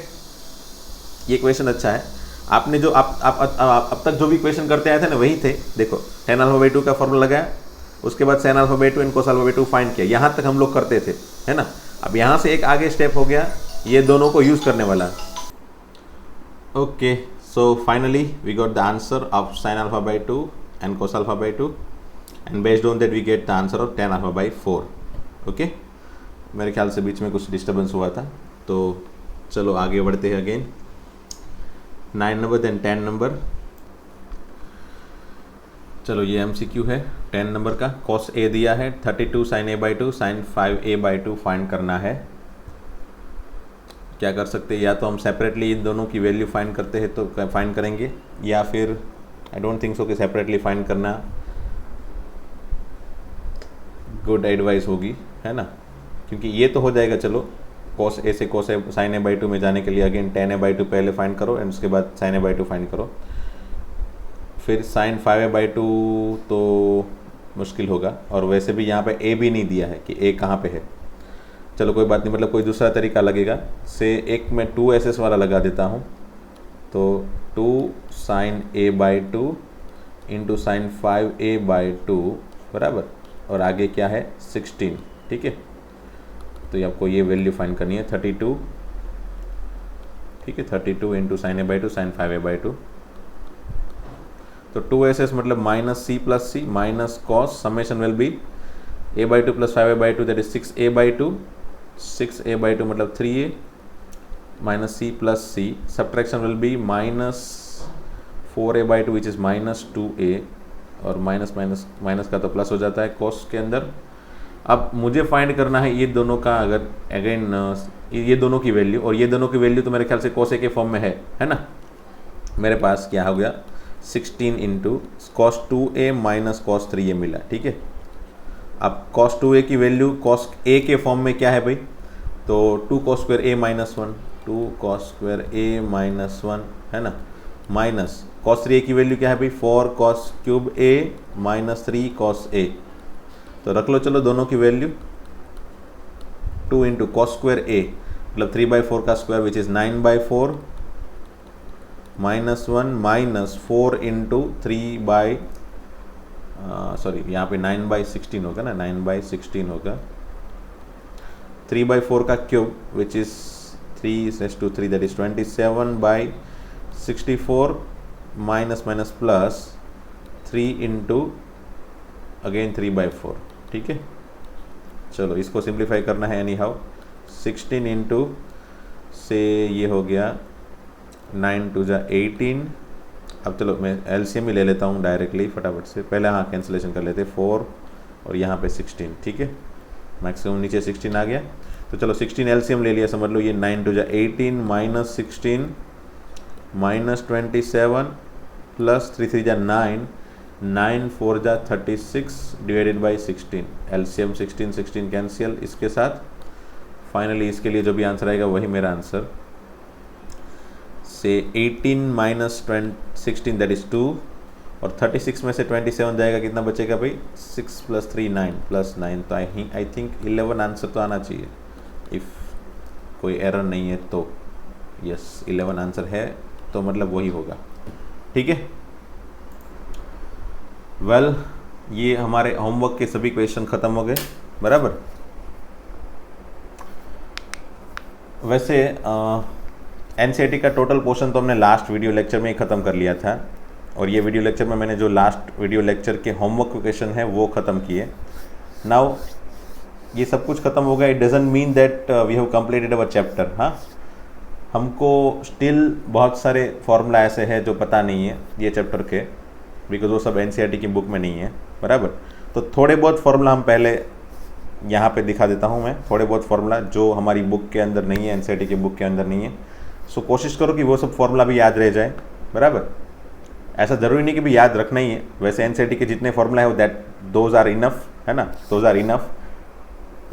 ये क्वेश्चन अच्छा है। आपने जो अब तक जो भी क्वेश्चन करते आए थे ना, वही थे। देखो tan α/2 का फॉर्मूला लगाया, उसके बाद sin α/2 एंड cos α/2 फाइंड किया, यहाँ तक हम लोग करते थे, है ना। अब यहाँ से एक आगे स्टेप हो गया, ये दोनों को यूज करने वाला। Okay, so finally we got the answer of sin α/2 and cos α/2, and based on that we get the answer of tan α/4। Okay, मेरे ख्याल से बीच में कुछ डिस्टर्बेंस हुआ था, तो चलो आगे बढ़ते हैं अगेन। 9 number then 10 number. चलो ये MCQ है 10 नंबर का। cos A दिया है 32 sin A/2 sin 5A/2 find करना है। क्या कर सकते हैं, या तो हम सेपरेटली इन दोनों की वैल्यू फाइंड करते हैं तो फाइंड करेंगे, या फिर आई डोंट थिंक सो कि सेपरेटली फाइंड करना गुड एडवाइस होगी, है ना, क्योंकि ये तो हो जाएगा। चलो cos A से cos sin A/2 में जाने के लिए अगेन tan A/2 पहले फाइंड करो एंड उसके बाद sin A/2 फाइंड करो, फिर sin 5A/2 तो मुश्किल होगा, और वैसे भी यहाँ पे A भी नहीं दिया है कि A कहाँ पे है। चलो कोई बात नहीं, मतलब कोई दूसरा तरीका लगेगा, से एक मैं 2SS वाला लगा देता हूँ। तो 2 sin A/2 into sin 5A/2 बराबर, और आगे क्या है 16। ठीक है, तो आपको ये वैल्यू फाइंड करनी है 32। ठीक है, 32 into sin A/2 sin 5A/2, तो 2SS मतलब -C + C minus cos summation will be A/2 + 5A/2 that is 6A/2। 6A/2 मतलब 3A minus C + C, subtraction will be -4A/2 which is -2A, और minus का तो plus हो जाता है cos के अंदर, अब मुझे फाइंड करना है ये दोनों का, अगर अगेन ये दोनों की वैल्यू, और ये दोनों की वैल्यू तो मेरे ख्याल से cos A के फॉर्म में है ना। मेरे पास क्या हो गया 16 into cos 2A minus cos 3A मिला, ठीक है। अब cos 2A की वैल्यू cos A के फॉर्म में क्या है भाई, तो 2 cos square A minus 1, 2 cos square A minus 1 है ना, माइनस cos 3A की वैल्यू क्या है भाई 4 cos cube A minus 3 cos A। तो रख लो चलो दोनों की value, 2 into cos square A मतलब 3/4 का square which is 9/4 minus 1 minus 4 into 3 sorry यहाँ पे 9/16 होगा ना, 9/16 होगा, 3/4 का cube which is 3 that is 27/64 minus minus plus 3 into again 3/4, ठीक है। चलो इसको सिंप्लीफाई करना है एनी हाउ, 16 इंटू से ये हो गया 9 2 जा 18। अब चलो मैं एलसीएम ही ले लेता हूँ डायरेक्टली फटाफट से, पहले हाँ कैंसिलेशन कर लेते 4 और यहाँ पे 16, ठीक है। मैक्सिमम नीचे 16 आ गया, तो चलो 16 एलसीएम ले लिया, समझ लो ये 9 2 जा 18 माइनस 16 माइनस 27 प्लस 3 3 जा 9 9 4 जा 36 डिवाइडेड बाई 16, एलसीएम 16 16 कैंसिल इसके साथ। फाइनली इसके लिए जो भी आंसर आएगा वही मेरा आंसर, से 18 माइनस 16 दैट इज़ 2 और 36 में से 27 जाएगा, कितना बचेगा भाई 6 प्लस 3 9 प्लस 9, तो आई थिंक 11 आंसर तो आना चाहिए, इफ़ कोई एरर नहीं है तो। यस 11 आंसर है, तो मतलब वही होगा, ठीक है। वेल ये हमारे होमवर्क के सभी क्वेश्चन ख़त्म हो गए, बराबर। वैसे एनसीईआरटी का टोटल पोर्शन तो हमने लास्ट वीडियो लेक्चर में ही ख़त्म कर लिया था, और ये वीडियो लेक्चर में मैंने जो लास्ट वीडियो लेक्चर के होमवर्क क्वेश्चन है वो ख़त्म किए। नाउ ये सब कुछ ख़त्म हो गया, it doesn't mean that we have completed our chapter. हाँ, हमको स्टिल बहुत सारे फॉर्मूला ऐसे हैं जो पता नहीं है ये चैप्टर के, बिकॉज वो सब एनसीईआरटी की बुक में नहीं है, बराबर। तो थोड़े बहुत फॉर्मूला हम पहले यहाँ पे दिखा देता हूँ मैं, थोड़े बहुत फॉर्मूला जो हमारी बुक के अंदर नहीं है, एनसीईआरटी की बुक के अंदर नहीं है। सो कोशिश करो कि वो सब फॉर्मूला भी याद रह जाए, बराबर। ऐसा ज़रूरी नहीं कि भी याद रखना ही है, वैसे एनसीईआरटी के जितने फॉर्मूला है वो दैट दोज आर इनफ, है ना, दोज आर इनफ,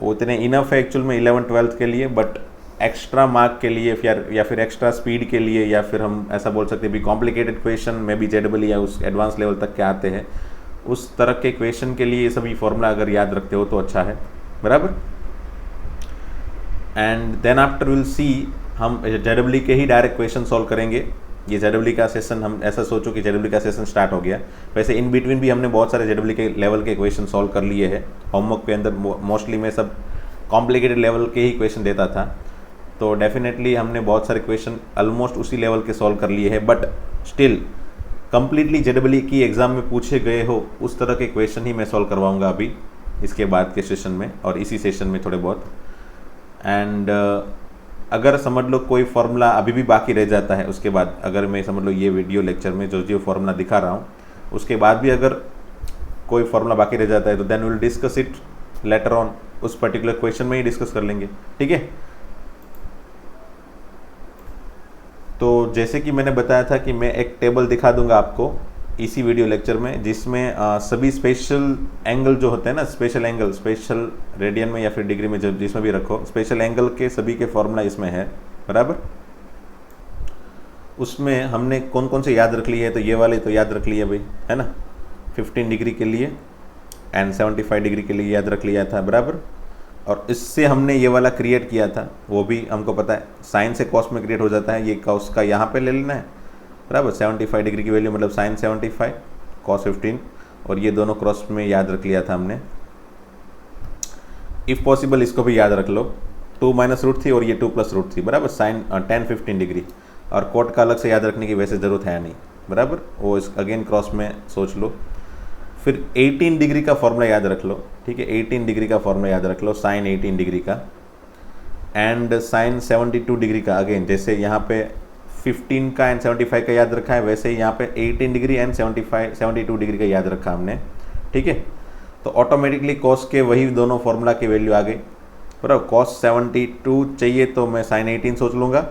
वो इतने इनफ है एक्चुअल में 11th 12th के लिए। बट एक्स्ट्रा मार्क के लिए या फिर एक्स्ट्रा स्पीड के लिए, या फिर हम ऐसा बोल सकते हैं भी कॉम्प्लिकेटेड क्वेश्चन में भी जेडबल या उस एडवांस लेवल तक के आते हैं, उस तरह के क्वेश्चन के लिए ये सभी फॉर्मूला अगर याद रखते हो तो अच्छा है, बराबर। And then after will see हम जेडबल के ही डायरेक्ट क्वेश्चन सॉल्व करेंगे। ये जेडबल का सेशन, हम ऐसा सोचो कि जेडबल का सेशन स्टार्ट हो गया, वैसे इन बिटवीन भी हमने बहुत सारे जेडबल के लेवल के क्वेश्चन सॉल्व कर लिए हैं। होमवर्क के अंदर मोस्टली मैं सब कॉम्प्लिकेटेड लेवल के ही क्वेश्चन देता था, तो डेफिनेटली हमने बहुत सारे क्वेश्चन ऑलमोस्ट उसी लेवल के सॉल्व कर लिए हैं। बट स्टिल कंप्लीटली जेडबल की एग्ज़ाम में पूछे गए हो उस तरह के क्वेश्चन ही मैं सॉल्व करवाऊँगा अभी इसके बाद के सेशन में, और इसी सेशन में थोड़े बहुत। एंड अगर समझ लो कोई फार्मूला अभी भी बाकी रह जाता है, उसके बाद अगर मैं समझ लो ये वीडियो लेक्चर में जो फार्मूला दिखा रहा हूँ उसके बाद भी अगर कोई फार्मूला बाकी रह जाता है तो then will discuss it later on, उस पर्टिकुलर क्वेश्चन में ही डिस्कस कर लेंगे, ठीक है। तो जैसे कि मैंने बताया था कि मैं एक टेबल दिखा दूंगा आपको इसी वीडियो लेक्चर में, जिसमें सभी स्पेशल एंगल जो होते हैं ना, स्पेशल एंगल, स्पेशल रेडियन में या फिर डिग्री में जिसमें भी रखो, स्पेशल एंगल के सभी के फॉर्मूला इसमें है, बराबर। उसमें हमने कौन कौन से याद रख लिए है, तो ये वाले तो याद रख लिए भाई, है ना, 15 डिग्री के लिए एंड 75 डिग्री के लिए याद रख लिया था, बराबर। और इससे हमने ये वाला क्रिएट किया था, वो भी हमको पता है, साइन से कॉस में क्रिएट हो जाता है, ये कॉस का यहाँ पे ले लेना है, बराबर। 75 डिग्री की वैल्यू मतलब साइन 75 कॉस 15, और ये दोनों क्रॉस में याद रख लिया था हमने। इफ़ पॉसिबल इसको भी याद रख लो, 2 माइनस रूट थी और ये 2 प्लस रूट थी, बराबर। साइन 10 15 डिग्री, और कोट का अलग से याद रखने की वैसे ज़रूरत है नहीं, बराबर। वो इस अगेन क्रॉस में सोच लो। फिर 18 डिग्री का फॉर्मूला याद रख लो, ठीक है, 18 डिग्री का फॉर्मूला याद रख लो, साइन 18 डिग्री का, एंड साइन 72 डिग्री का। अगेन जैसे यहाँ पे 15 का एंड 75 का याद रखा है, वैसे ही यहाँ पे 18 डिग्री एंड 72 डिग्री का याद रखा हमने, ठीक है। तो ऑटोमेटिकली कॉस के वही दोनों फॉर्मूला की वैल्यू आ गई, बराबर। कॉस 72 चाहिए तो मैं साइन 18 सोच लूँगा,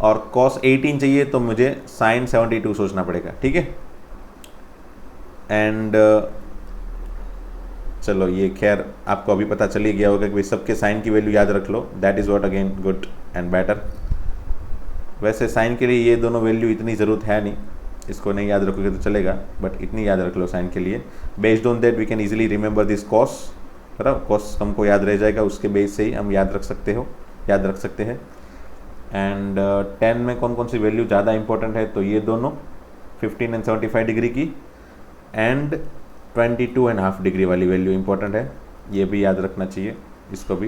और कॉस 18 चाहिए तो मुझे साइन 72 सोचना पड़ेगा, ठीक है। एंड चलो ये खैर आपको अभी पता चल ही गया होगा कि भाई सबके साइन की वैल्यू याद रख लो, that is what again good and better. वैसे साइन के लिए ये दोनों वैल्यू इतनी ज़रूरत है नहीं, इसको नहीं याद रखोगे तो चलेगा, बट इतनी याद रख लो साइन के लिए। Based on that we can easily remember this cos, बराबर। कॉस हमको याद रह जाएगा, उसके बेस से ही हम याद रख सकते हैं। एंड 10 में कौन कौन सी वैल्यू ज़्यादा इंपॉर्टेंट है, तो ये दोनों 15 एंड 75 डिग्री की, एंड 22.5 डिग्री वाली वैल्यू इंपॉर्टेंट है, ये भी याद रखना चाहिए इसको भी।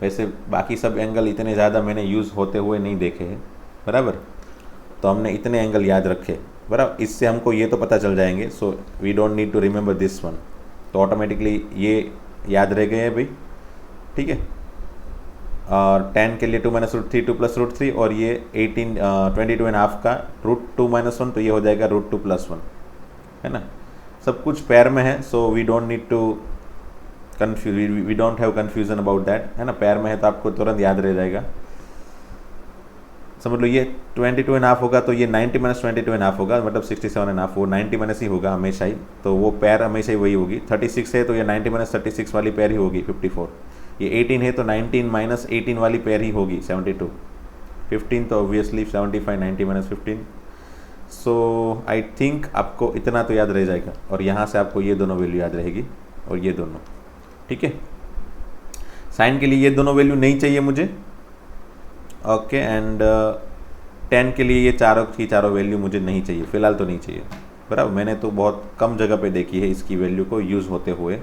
वैसे बाकी सब एंगल इतने ज़्यादा मैंने यूज़ होते हुए नहीं देखे हैं, बराबर। तो हमने इतने एंगल याद रखे, बराबर। इससे हमको ये तो पता चल जाएंगे, so we don't need to remember this one. तो ऑटोमेटिकली ये याद रह गए हैं भाई, ठीक है। और 10 के लिए 2 - √3 2 + √3, और ये 22.5 का √2 - 1, तो ये हो जाएगा √2 + 1, है ना। सब कुछ पैर में है, so we don't need to we don't have confusion about that, है ना। पैर में है तो आपको तुरंत याद रह जाएगा। समझ लो ये 22.5 होगा तो ये 90 - 22.5 होगा, मतलब 67.5, वो 90 माइनस ही होगा हमेशा ही, तो वो पैर हमेशा ही वही होगी। 36 है तो ये 90 - 36 वाली पैर ही होगी 54। ये 18 है तो 19 - 18 वाली पैर ही होगी 72। 15 तो ऑब्वियसली 75, 90 - 15। सो आई थिंक आपको इतना तो याद रह जाएगा, और यहाँ से आपको ये दोनों वैल्यू याद रहेगी, और ये दोनों, ठीक है। साइन के लिए ये दोनों वैल्यू नहीं चाहिए मुझे, ओके। एंड 10 के लिए ये चारों की चारों वैल्यू मुझे नहीं चाहिए, फ़िलहाल तो नहीं चाहिए, बराबर। मैंने तो बहुत कम जगह पे देखी है इसकी वैल्यू को यूज़ होते हुए,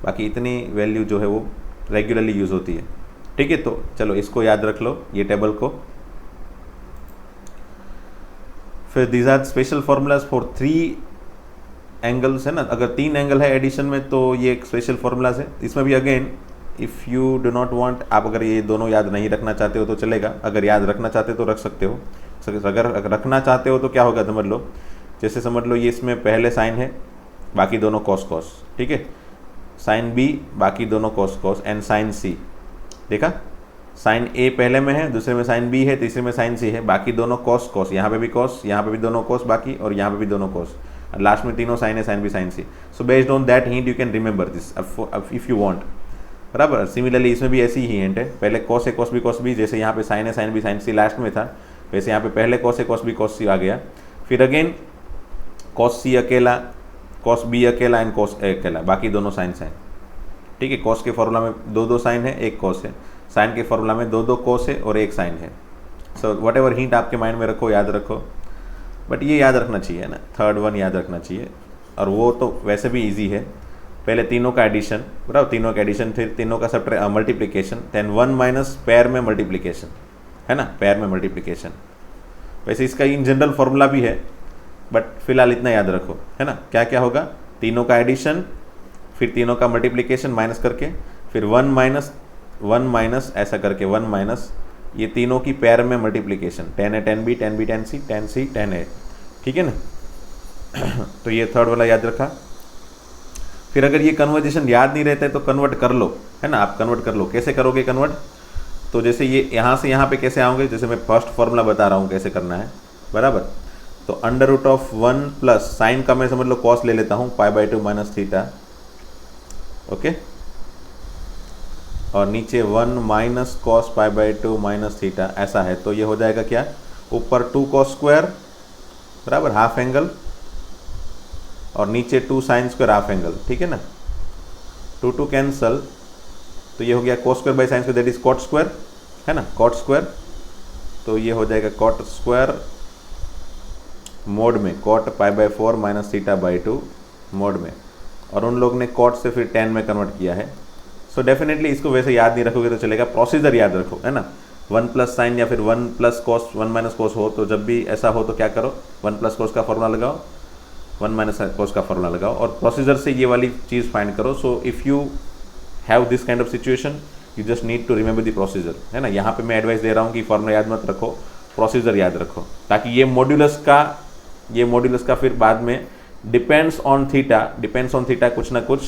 बाकी इतनी वैल्यू जो है वो रेगुलरली यूज़ होती है, ठीक है। तो चलो इसको याद रख लो, ये टेबल को। फिर these are special formulas for 3 angles, है ना। अगर 3 एंगल है एडिशन में तो ये एक स्पेशल फार्मूलाज है। इसमें भी again if you do not want, आप अगर ये दोनों याद नहीं रखना चाहते हो तो चलेगा, अगर याद रखना चाहते हो तो रख सकते हो। अगर रखना चाहते हो तो क्या होगा समझ लो, जैसे समझ लो ये इसमें पहले साइन है, बाकी दोनों कॉस कॉस, ठीक है। साइन बी, बाकी दोनों कॉस कॉस, एंड साइन सी, देखा। साइन ए पहले में है, दूसरे में साइन बी है, तीसरे में साइन सी है, बाकी दोनों कॉस कॉस, यहाँ पे भी कॉस, यहाँ पे भी दोनों कॉस बाकी, और यहाँ पे भी दोनों कॉस, लास्ट में तीनों साइन है, sine B sine C. So based on that hint you can remember this if you want, बराबर। सिमिलरली इसमें भी ऐसी ही हिंट है, पहले कॉस है कॉस बी, जैसे यहाँ पे साइन है साइन बी साइन सी लास्ट में था, वैसे यहाँ पे पहले कॉस है कॉस सी आ गया, फिर अगेन कॉस सी अकेला, कॉस बी अकेला, एंड कॉस ए अकेला, बाकी दोनों साइन साइन, ठीक है। कॉस के फॉर्मूला में 2 साइन है, 1 कॉस है। साइन के फॉर्मूला में 2 कॉस है और 1 साइन है। सो वट एवर हिंट आपके माइंड में रखो, याद रखो, बट ये याद रखना चाहिए ना, थर्ड वन याद रखना चाहिए। और वो तो वैसे भी ईजी है, पहले तीनों का एडिशन, बराबर, तीनों का एडिशन, फिर तीनों का सब मल्टीप्लिकेशन, देन 1 माइनस पैर में मल्टीप्लिकेशन, है ना, पैर में मल्टीप्लिकेशन। वैसे इसका इन जनरल फार्मूला भी है, बट फिलहाल इतना याद रखो, है ना। क्या क्या होगा, तीनों का एडिशन, फिर तीनों का मल्टीप्लिकेशन माइनस करके, फिर 1 माइनस ऐसा करके 1 माइनस ये तीनों की पैर में मल्टीप्लिकेशन, 10 है 10 बी 10 बी 10 सी 10 सी 10 है, ठीक है ना। तो ये थर्ड वाला याद रखा। फिर अगर ये कन्वर्जेशन याद नहीं रहता है तो कन्वर्ट कर लो, है ना, आप कन्वर्ट कर लो। कैसे करोगे कन्वर्ट, तो जैसे ये यहाँ से यहाँ पे कैसे आओगे, जैसे मैं फर्स्ट फार्मूला बता रहा हूँ कैसे करना है, बराबर। तो √1 प्लस साइन का मैं समझ लो कॉस ले लेता हूँ, π/2 माइनस थीटा, ओके। और नीचे 1 माइनस कॉस π/2 माइनस थीटा, ऐसा है। तो ये हो जाएगा क्या, ऊपर 2 cos स्क्वायर, बराबर, हाफ एंगल, और नीचे 2 sin स्क्वायर हाफ एंगल, ठीक है ना। 2 कैंसल, तो ये हो गया cos square by sine square, that is cot square, है ना, कॉट स्क्वायर। तो ये हो जाएगा कॉट स्क्वायर मोड में, कॉट π/4 माइनस θ/2 मोड में, और उन लोग ने कॉट से फिर tan में कन्वर्ट किया है। सो डेफिनेटली इसको वैसे याद नहीं रखोगे तो चलेगा, प्रोसीजर याद रखो, है ना। 1 प्लस साइन या फिर 1 प्लस कॉस 1 माइनस कॉस हो, तो जब भी ऐसा हो तो क्या करो, 1 प्लस कॉस का फॉर्मूला लगाओ, 1 माइनस कॉस का फॉर्मूला लगाओ, और प्रोसीजर से ये वाली चीज़ फाइंड करो। So if you have this kind of situation you just need to remember the procedure, है ना। यहाँ पे मैं एडवाइस दे रहा हूँ कि फॉर्मूला याद मत रखो, प्रोसीजर याद रखो, ताकि ये मॉड्यूलस का फिर बाद में डिपेंड्स ऑन थीटा कुछ ना कुछ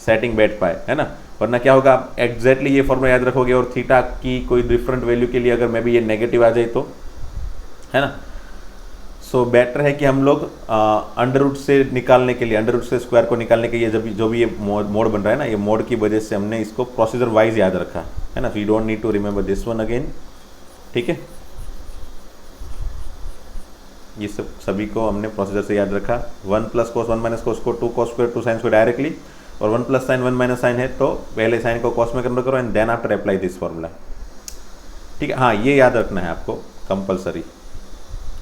सेटिंग बैठ पाए, है ना, वरना क्या होगा, आप एग्जैक्टली ये फॉर्मूला याद रखोगे और थीटा की कोई डिफरेंट वैल्यू के लिए अगर मे बी ये नेगेटिव आ जाए तो, है ना। सो बेटर है कि हम लोग अंडर रूट से निकालने के लिए, अंडर रूट से स्क्वायर को निकालने के लिए जब जो भी ये मोड बन रहा है ना, ये मोड की वजह से हमने इसको प्रोसीजर वाइज याद रखा है ना, we don't need to remember this one again, ठीक है। ये सभी को हमने प्रोसीजर से याद रखा। 1 प्लस कोस 1 माइनस कोस को 2 cos square 2 sine square directly, और 1 प्लस साइन 1 माइनस साइन है तो पहले साइन को कॉस में कन्वर्ट करो and then after apply this formula, ठीक है। हाँ, ये याद रखना है आपको कंपलसरी,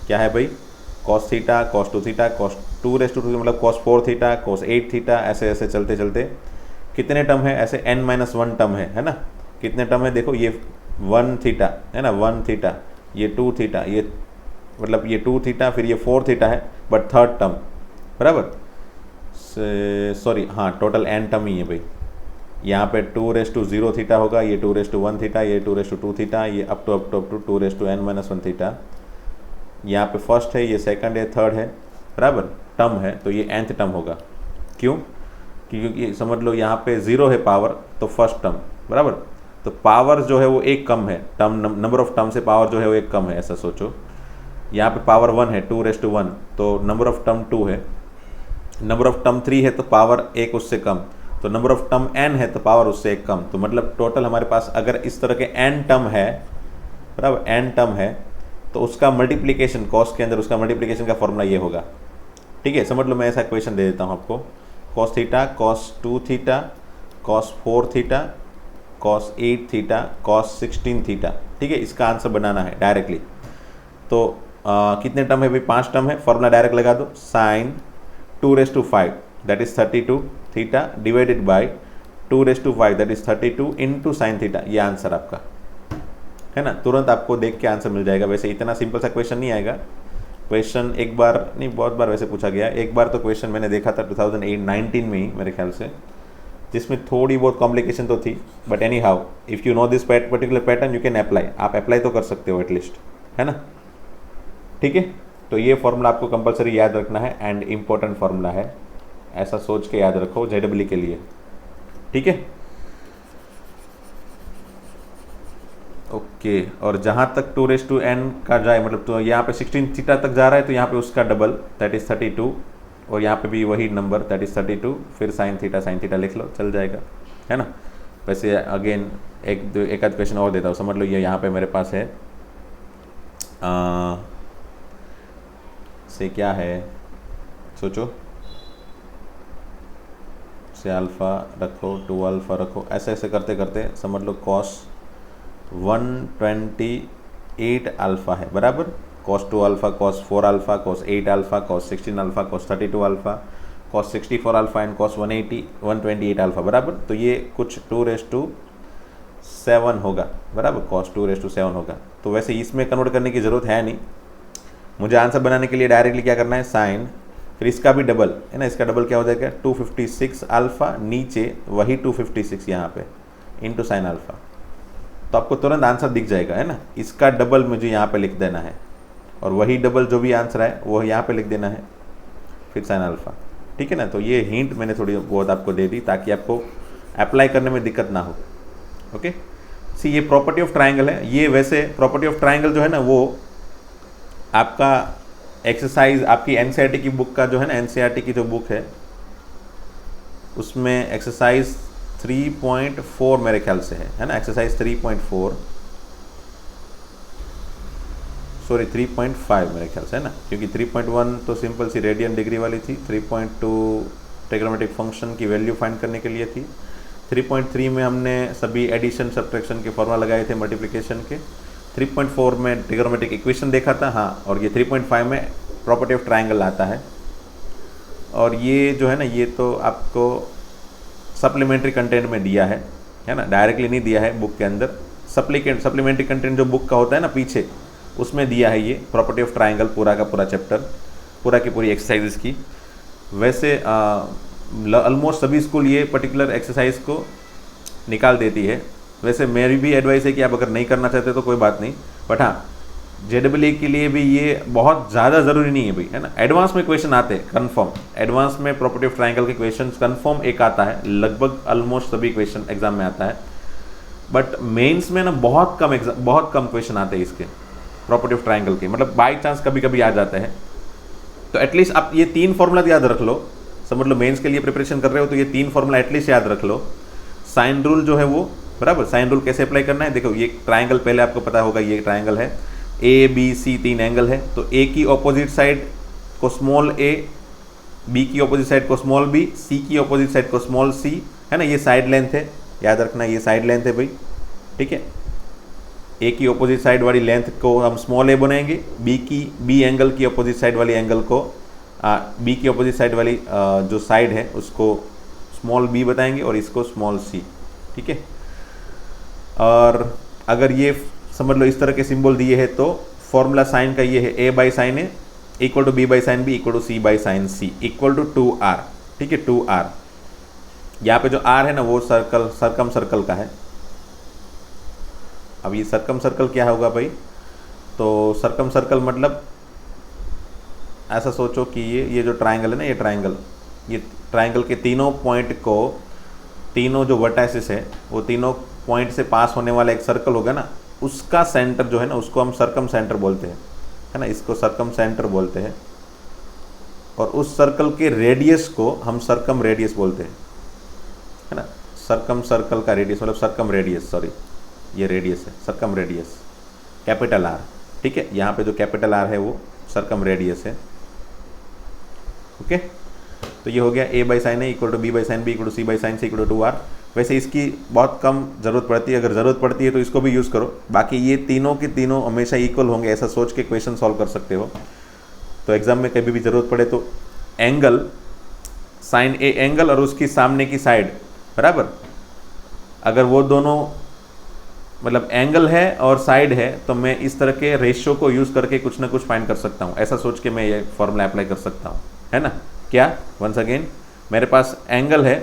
क्या है भाई, cos theta, cos 2 theta, cos 2 मतलब कॉस 4 थीटा, कॉस 8 थीटा, ऐसे ऐसे चलते चलते कितने टर्म है, ऐसे n-1 टर्म है ना, कितने टर्म है देखो, ये 1 थीटा है ना, 1 थीटा, ये 2 थीटा, ये मतलब ये 2 थीटा, फिर ये 4 थीटा है, बट थर्ड टर्म, बराबर, सॉरी हाँ, टोटल n टर्म ही है भाई। यहाँ पे 2⁻0 थीटा होगा, ये 2⁻1 थीटा, ये 2⁻2 थीटा, ये अप टू 2⁻n-1 थीटा। यहाँ पे फर्स्ट है, ये सेकंड है, थर्ड है, बराबर, टर्म है, तो ये nth टर्म होगा। क्यों? क्योंकि समझ लो यहाँ पे 0 है पावर, तो फर्स्ट टर्म, बराबर, तो पावर जो है वो एक कम है, टर्म नंबर ऑफ टर्म से पावर जो है वो एक कम है, ऐसा सोचो। यहाँ पे पावर 1 है, 2⁻1, तो नंबर ऑफ टर्म 2 है, नंबर ऑफ टर्म 3 है तो पावर एक उससे कम, तो नंबर ऑफ टर्म n है तो पावर उससे एक कम, तो मतलब टोटल हमारे पास अगर इस तरह के n टर्म है, बराबर, n टर्म है, तो उसका मल्टीप्लिकेशन कॉस के अंदर उसका मल्टीप्लिकेशन का फॉर्मूला ये होगा, ठीक है। समझ लो, मैं ऐसा इक्वेशन दे देता हूँ आपको, cos theta, cos 2 theta, cos 4 theta, cos 8 theta, cos 16 theta, ठीक है। इसका आंसर बनाना है डायरेक्टली, तो कितने टर्म है भाई, 5 टर्म है, फॉर्मूला डायरेक्ट लगा दो, sine 2⁵ that is 32 theta divided by 2⁵ that is 32 into sine theta, ये आंसर आपका है ना। तुरंत आपको देख के आंसर मिल जाएगा। वैसे इतना सिंपल सा क्वेश्चन नहीं आएगा, क्वेश्चन एक बार नहीं बहुत बार वैसे पूछा गया, एक बार तो क्वेश्चन मैंने देखा था 2019 में ही मेरे ख्याल से, जिसमें थोड़ी बहुत कॉम्प्लिकेशन तो थी, but any how if you know this particular pattern you can apply, आप अप्लाई तो कर सकते हो एटलीस्ट, है ना, ठीक है। तो ये फॉर्मूला आपको कंपलसरी याद रखना है एंड इम्पोर्टेंट फार्मूला है, ऐसा सोच के याद रखो JEE के लिए, ठीक है। ओके, और जहाँ तक 2⁻n का जाए, मतलब तो यहाँ पे 16 थीटा तक जा रहा है तो यहाँ पे उसका डबल दैट इज़ 32, और यहाँ पे भी वही नंबर दैट इज़ 32, फिर साइन थीटा लिख लो, चल जाएगा, है ना। वैसे अगेन एक आध क्वेश्चन और देता हूँ, समझ लो ये यहाँ पे मेरे पास है से क्या है, सोचो, से अल्फ़ा रखो, 2 अल्फ़ा रखो, ऐसे ऐसे करते करते समझ लो कॉस 128 अल्फ़ा है, बराबर, cos 2 alpha, cos 4 alpha, cos 8 alpha, cos 16 alpha, cos 32 alpha, cos 64 alpha and cos 128 alpha, बराबर। तो ये कुछ 2⁻7 होगा, बराबर, कॉस 2⁻7 होगा। तो वैसे इसमें कन्वर्ट करने की ज़रूरत है नहीं, मुझे आंसर बनाने के लिए डायरेक्टली क्या करना है, साइन, फिर इसका भी डबल है ना, इसका डबल क्या हो जाएगा 256 अल्फ़ा, नीचे वही 256 यहाँ पे इंटू साइन अल्फ़ा, तो आपको तुरंत आंसर दिख जाएगा, है ना। इसका डबल मुझे यहाँ पे लिख देना है और वही डबल जो भी आंसर है वो यहाँ पे लिख देना है, फिर साइन अल्फ़ा, ठीक है ना। तो ये हिंट मैंने थोड़ी बहुत आपको दे दी ताकि आपको अप्लाई करने में दिक्कत ना हो, ओके। सी ये प्रॉपर्टी ऑफ ट्राइंगल है, ये वैसे प्रॉपर्टी ऑफ ट्राइंगल जो है ना वो आपका एक्सरसाइज आपकी NCERT की बुक का जो है ना, NCERT की जो बुक है उसमें एक्सरसाइज 3.4 मेरे ख्याल से है ना, एक्सरसाइज 3.4 सॉरी 3.5 मेरे ख्याल से है ना, क्योंकि 3.1 तो सिंपल सी रेडियन डिग्री वाली थी, 3.2 ट्रिग्नोमेट्रिक फंक्शन की वैल्यू फाइंड करने के लिए थी, 3.3 में हमने सभी एडिशन सब्ट्रैक्शन के फॉर्मूला लगाए थे मल्टीप्लिकेशन के, 3.4 में ट्रिग्नोमेट्रिक इक्वेशन देखा था, हाँ, और ये 3.5 में प्रॉपर्टी ऑफ ट्राइंगल आता है। और ये जो है ना, ये तो आपको सप्लीमेंट्री कंटेंट में दिया है ना, डायरेक्टली नहीं दिया है बुक के अंदर, सप्लीमेंट्री कंटेंट जो बुक का होता है ना पीछे, उसमें दिया है ये प्रॉपर्टी ऑफ ट्राइंगल, पूरा का पूरा चैप्टर, पूरा की पूरी एक्सरसाइजेस की। वैसे ऑलमोस्ट सभी स्कूल ये पर्टिकुलर एक्सरसाइज को निकाल देती है। वैसे मेरी भी एडवाइस है कि आप अगर नहीं करना चाहते तो कोई बात नहीं, बट हाँ जेडब्ल्यू के लिए भी ये बहुत ज़्यादा ज़रूरी नहीं है भाई, है ना। एडवांस में क्वेश्चन आते हैं कन्फर्म, एडवांस में प्रॉपर्टी ऑफ ट्राइंगल के क्वेश्चन कन्फर्म एक आता है, लगभग ऑलमोस्ट सभी क्वेश्चन एग्जाम में आता है। बट मेंस में ना बहुत कम क्वेश्चन आते हैं इसके प्रॉपर्टी ऑफ ट्राइंगल के, मतलब बाई चांस कभी कभी आ जाते हैं। तो एटलीस्ट आप ये 3 फॉर्मूला याद रख लो, समझ लो मेंस के लिए प्रिपरेशन कर रहे हो तो ये 3 फॉर्मूला एटलीस्ट याद रख लो। साइन रूल जो है वो बराबर, साइन रूल कैसे अप्लाई करना है, देखो ये ट्राइंगल पहले आपको पता होगा, ये ट्राइंगल है ए बी सी 3 एंगल है, तो ए की ऑपोजिट साइड को स्मॉल ए, बी की ऑपोजिट साइड को स्मॉल बी, सी की ऑपोजिट साइड को स्मॉल सी, है ना। ये साइड लेंथ है, याद रखना ये साइड लेंथ है भाई, ठीक है। ए की ऑपोजिट साइड वाली लेंथ को हम स्मॉल ए बनाएंगे, बी एंगल की ऑपोजिट साइड वाली एंगल को बी की ऑपोजिट साइड वाली जो साइड है उसको स्मॉल बी बताएंगे और इसको स्मॉल सी, ठीक है। और अगर ये समझ लो इस तरह के सिंबल दिए हैं तो फॉर्मूला साइन का ये है A by sine A equal to B by sine B equal to C by sine C equal to 2r, ठीक है 2r। यहाँ पे जो r है ना वो सरकम सर्कल का है। अब ये सरकम सर्कल क्या होगा भाई, तो सरकम सर्कल मतलब ऐसा सोचो कि ये जो ट्राइंगल है ना, ये ट्राइंगल के तीनों पॉइंट को, तीनों जो वर्टाइसिस है वो तीनों पॉइंट से पास होने वाला एक सर्कल होगा ना, उसका सेंटर जो है ना उसको हम सरकम सेंटर बोलते हैं, है ना, इसको सरकम सेंटर बोलते हैं। और उस सर्कल के रेडियस को हम सरकम रेडियस बोलते हैं, है ना। सरकम सर्कल का रेडियस मतलब सरकम रेडियस, सॉरी ये रेडियस है, सरकम रेडियस कैपिटल आर, ठीक है। यहाँ पे जो कैपिटल आर है वो सरकम रेडियस है, ओके। तो ये हो गया A by sine A equal to B by sine B equal to C by sine C equal to 2r। वैसे इसकी बहुत कम ज़रूरत पड़ती है, अगर ज़रूरत पड़ती है तो इसको भी यूज़ करो, बाकी ये तीनों के तीनों हमेशा इक्वल होंगे ऐसा सोच के क्वेश्चन सॉल्व कर सकते हो। तो एग्जाम में कभी भी ज़रूरत पड़े तो एंगल साइन ए एंगल और उसकी सामने की साइड बराबर, अगर वो दोनों मतलब एंगल है और साइड है तो मैं इस तरह के रेशियो को यूज़ करके कुछ ना कुछ फाइंड कर सकता हूँ, ऐसा सोच के मैं ये फॉर्मूला अप्लाई कर सकता हूँ, है ना। क्या, वंस अगेन मेरे पास एंगल है,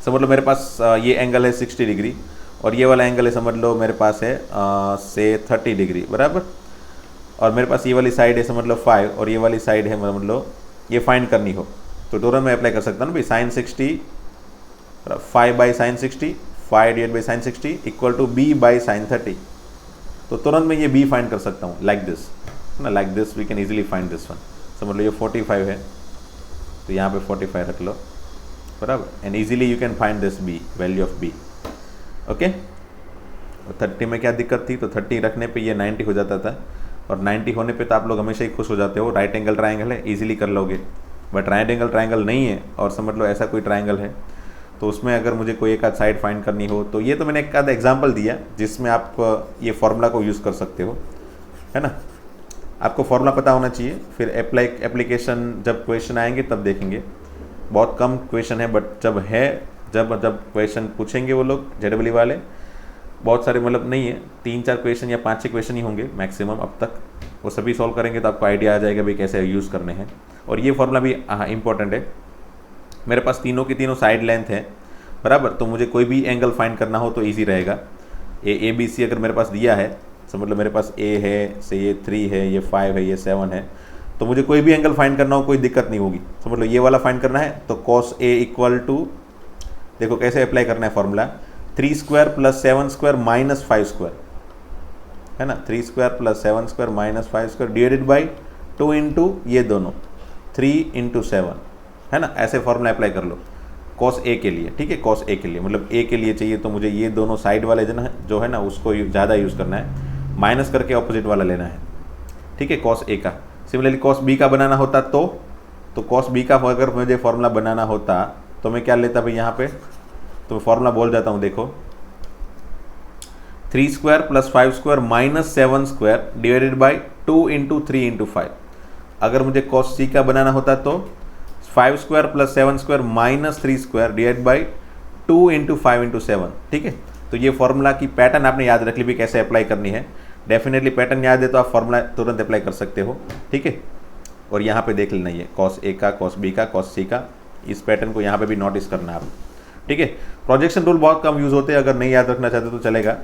समझ लो मेरे पास ये एंगल है 60 डिग्री और ये वाला एंगल है समझ लो मेरे पास है से 30 डिग्री बराबर, और मेरे पास ये वाली साइड है समझ लो 5 और ये वाली साइड है समझ लो ये फाइंड करनी हो तो तुरंत मैं अप्लाई कर सकता हूँ ना भाई, sine 60 5 by sine 60 5 divide by sine 60 equal to B by sine 30, तो तुरंत मैं ये बी फाइंड कर सकता हूँ लाइक दिस, ना like this we can easily find this one. समझ लो ये 45 है तो यहाँ पे 45 रख लो बराबर, and easily you can find this B, value of B, okay. 30 में क्या दिक्कत थी, तो 30 रखने पे ये 90 हो जाता था, और 90 होने पे तो आप लोग हमेशा ही खुश हो जाते हो, राइट एंगल ट्राइंगल है इजीली कर लोगे। बट राइट एंगल ट्राइंगल नहीं है और समझ लो ऐसा कोई ट्राइंगल है तो उसमें अगर मुझे कोई एक आध साइड फाइंड करनी हो तो ये तो मैंने एक आध एग्जाम्पल दिया जिसमें आप ये फॉर्मूला को यूज़ कर सकते हो, है ना। आपको फॉर्मूला पता होना चाहिए, फिर एप्लीकेशन जब क्वेश्चन आएंगे तब देखेंगे। बहुत कम क्वेश्चन है बट जब क्वेश्चन पूछेंगे वो लोग जेडब्ल्यू वाले, बहुत सारे मतलब नहीं है, 3-4 क्वेश्चन या 5-6 क्वेश्चन ही होंगे मैक्सिमम अब तक, वो सभी सॉल्व करेंगे तो आपको आइडिया आ जाएगा भाई कैसे यूज़ करने हैं। और ये फॉर्मूला भी इंपॉर्टेंट है, मेरे पास तीनों की तीनों साइड लेंथ है बराबर, तो मुझे कोई भी एंगल फाइंड करना हो तो ईजी रहेगा। ए बी सी अगर मेरे पास दिया है, समझ लो मेरे पास ए है से ये 3 है, ये 5 है, ये 7 है, तो मुझे कोई भी एंगल फाइंड करना हो कोई दिक्कत नहीं होगी। समझ लो ये वाला फाइंड करना है तो कॉस ए इक्वल टू, देखो कैसे अप्लाई करना है formula, 3 square plus 7 square minus 5 square, है ना, 3 square plus 7 square minus 5 square divided by 2 into ये दोनों 3 इंटू 7, है ना। ऐसे फॉर्मूला अप्लाई कर लो कॉस ए के लिए, ठीक है, कॉस ए के लिए मतलब ए के लिए चाहिए तो मुझे ये दोनों साइड वाले जो है ना उसको ज़्यादा यूज़ करना है, माइनस करके ऑपोजिट वाला लेना है, ठीक है, कॉस ए का। सिमिलरली कॉस बी का बनाना होता तो कॉस बी का अगर मुझे फॉर्मूला बनाना होता तो मैं क्या लेता भाई यहाँ पे, तो मैं फॉर्मूला बोल जाता हूँ, देखो 3 square plus 5 square minus 7 square divided by 2 into 3 into 5। अगर मुझे कॉस सी का बनाना होता तो 5 square plus 7 square minus 3 square divide by 2 into 5 into 7, ठीक है। तो ये फॉर्मूला की पैटर्न आपने याद रख ली भी कैसे अप्लाई करनी है, डेफिनेटली पैटर्न याद है तो आप फॉर्मूला तुरंत अप्लाई कर सकते हो, ठीक है। और यहाँ पे देख लेना ये कॉस ए का, कॉस बी का, कॉस सी का, इस पैटर्न को यहाँ पे भी नोटिस करना है आप, ठीक है। प्रोजेक्शन रूल बहुत कम यूज़ होते हैं, अगर नहीं याद रखना चाहते तो चलेगा,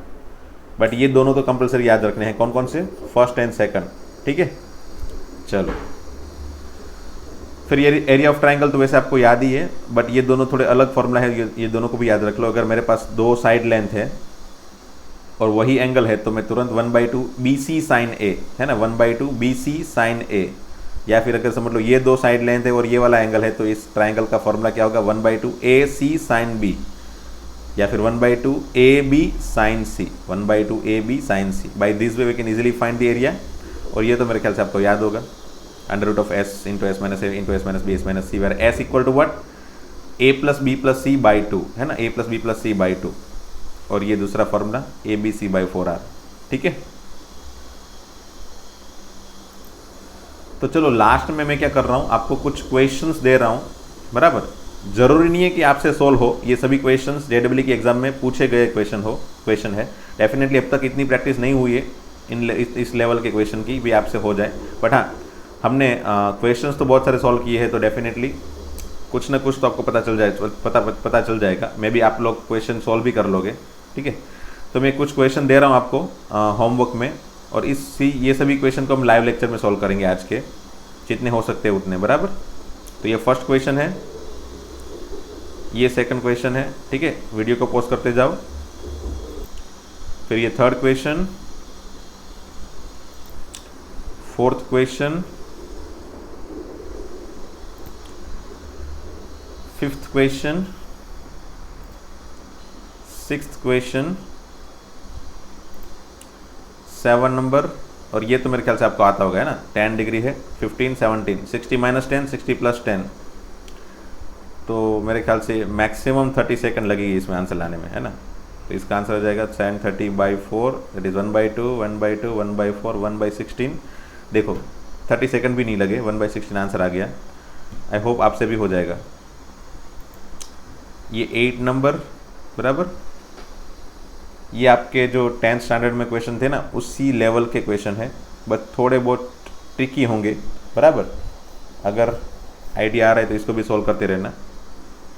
बट ये दोनों तो कंपलसरी याद रखने हैं। कौन कौन से? फर्स्ट एंड सेकंड, ठीक है। चलो फिर ये एरिया ऑफ ट्राइंगल तो वैसे आपको याद ही है, बट ये दोनों थोड़े अलग फॉर्मूला है, ये दोनों को भी याद रख लो। अगर मेरे पास दो साइड लेंथ है और वही एंगल है तो मैं तुरंत 1/2 BC साइन ए, है ना, 1/2 BC साइन ए, या फिर अगर समझ लो ये दो साइड लेंथ है और ये वाला एंगल है तो इस ट्राइंगल का फॉर्मूला क्या होगा? 1/2 AC साइन बी, या फिर 1/2 AB sine C, 1/2 AB sine C. By this way we can easily find the area. और ये तो मेरे ख्याल से आपको याद होगा, under root of S into S minus A into S minus B S minus C, where S equal to what? A plus B plus C by 2, है ना, A plus B plus C by 2, और ये दूसरा formula ABC by 4R, ठीक है। तो चलो last में मैं क्या कर रहा हूँ, आपको कुछ क्वेश्चंस दे रहा हूँ, बराबर। जरूरी नहीं है कि आपसे सोल्व हो, ये सभी क्वेश्चंस JEE के एग्जाम में पूछे गए क्वेश्चन है। डेफिनेटली अब तक इतनी प्रैक्टिस नहीं हुई है इस लेवल के क्वेश्चन की भी आपसे हो जाए, बट हाँ हमने क्वेश्चंस तो बहुत सारे सॉल्व किए हैं, तो डेफिनेटली कुछ ना कुछ तो आपको पता चल जाएगा। मे बी आप लोग क्वेश्चन सॉल्व भी कर लोगे, ठीक है। तो मैं कुछ क्वेश्चन दे रहा हूँ आपको होमवर्क में, और ये सभी क्वेश्चन को हम लाइव लेक्चर में सॉल्व करेंगे आज के, जितने हो सकते हैं उतने, बराबर। तो ये फर्स्ट क्वेश्चन है, ये सेकंड क्वेश्चन है, ठीक है। वीडियो को पॉज करते जाओ। फिर ये third question, fourth question, fifth question, sixth question, 7 number, और ये तो मेरे ख्याल से आपको आता होगा, है ना, 10 डिग्री है, 15, 17, 60 माइनस 10, 60 प्लस 10, तो मेरे ख्याल से मैक्सिमम 30 सेकंड लगेगी इसमें आंसर लाने में, है ना। तो इसका आंसर हो जाएगा sin 30/4, दैट इज 1/2, 1/2, 1/4, 1/16। देखो 30 सेकंड भी नहीं लगे, 1/16 आंसर आ गया। आई होप आपसे भी हो जाएगा। ये 8 नंबर, बराबर। ये आपके जो 10th स्टैंडर्ड में क्वेश्चन थे ना, उसी लेवल के क्वेश्चन है, बट थोड़े बहुत ट्रिकी होंगे, बराबर। अगर आइडिया आ रहा है तो इसको भी सॉल्व करते रहना।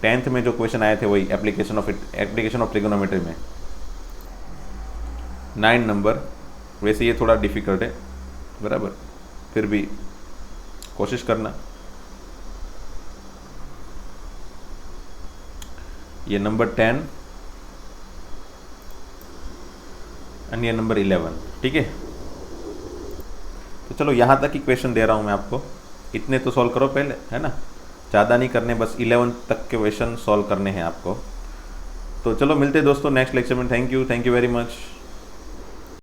10th में जो क्वेश्चन आए थे वही एप्लीकेशन ऑफ ट्रिगोनोमेट्री में। 9 नंबर, वैसे ये थोड़ा डिफिकल्ट है, बराबर, फिर भी कोशिश करना। ये नंबर 10 एंड ये नंबर 11, ठीक है। तो चलो यहाँ तक ही क्वेश्चन दे रहा हूँ मैं आपको, इतने तो सॉल्व करो पहले, है ना, ज़्यादा नहीं करने, बस 11 तक के क्वेश्चन सॉल्व करने हैं आपको। तो चलो मिलते हैं दोस्तों नेक्स्ट लेक्चर में। Thank you very much.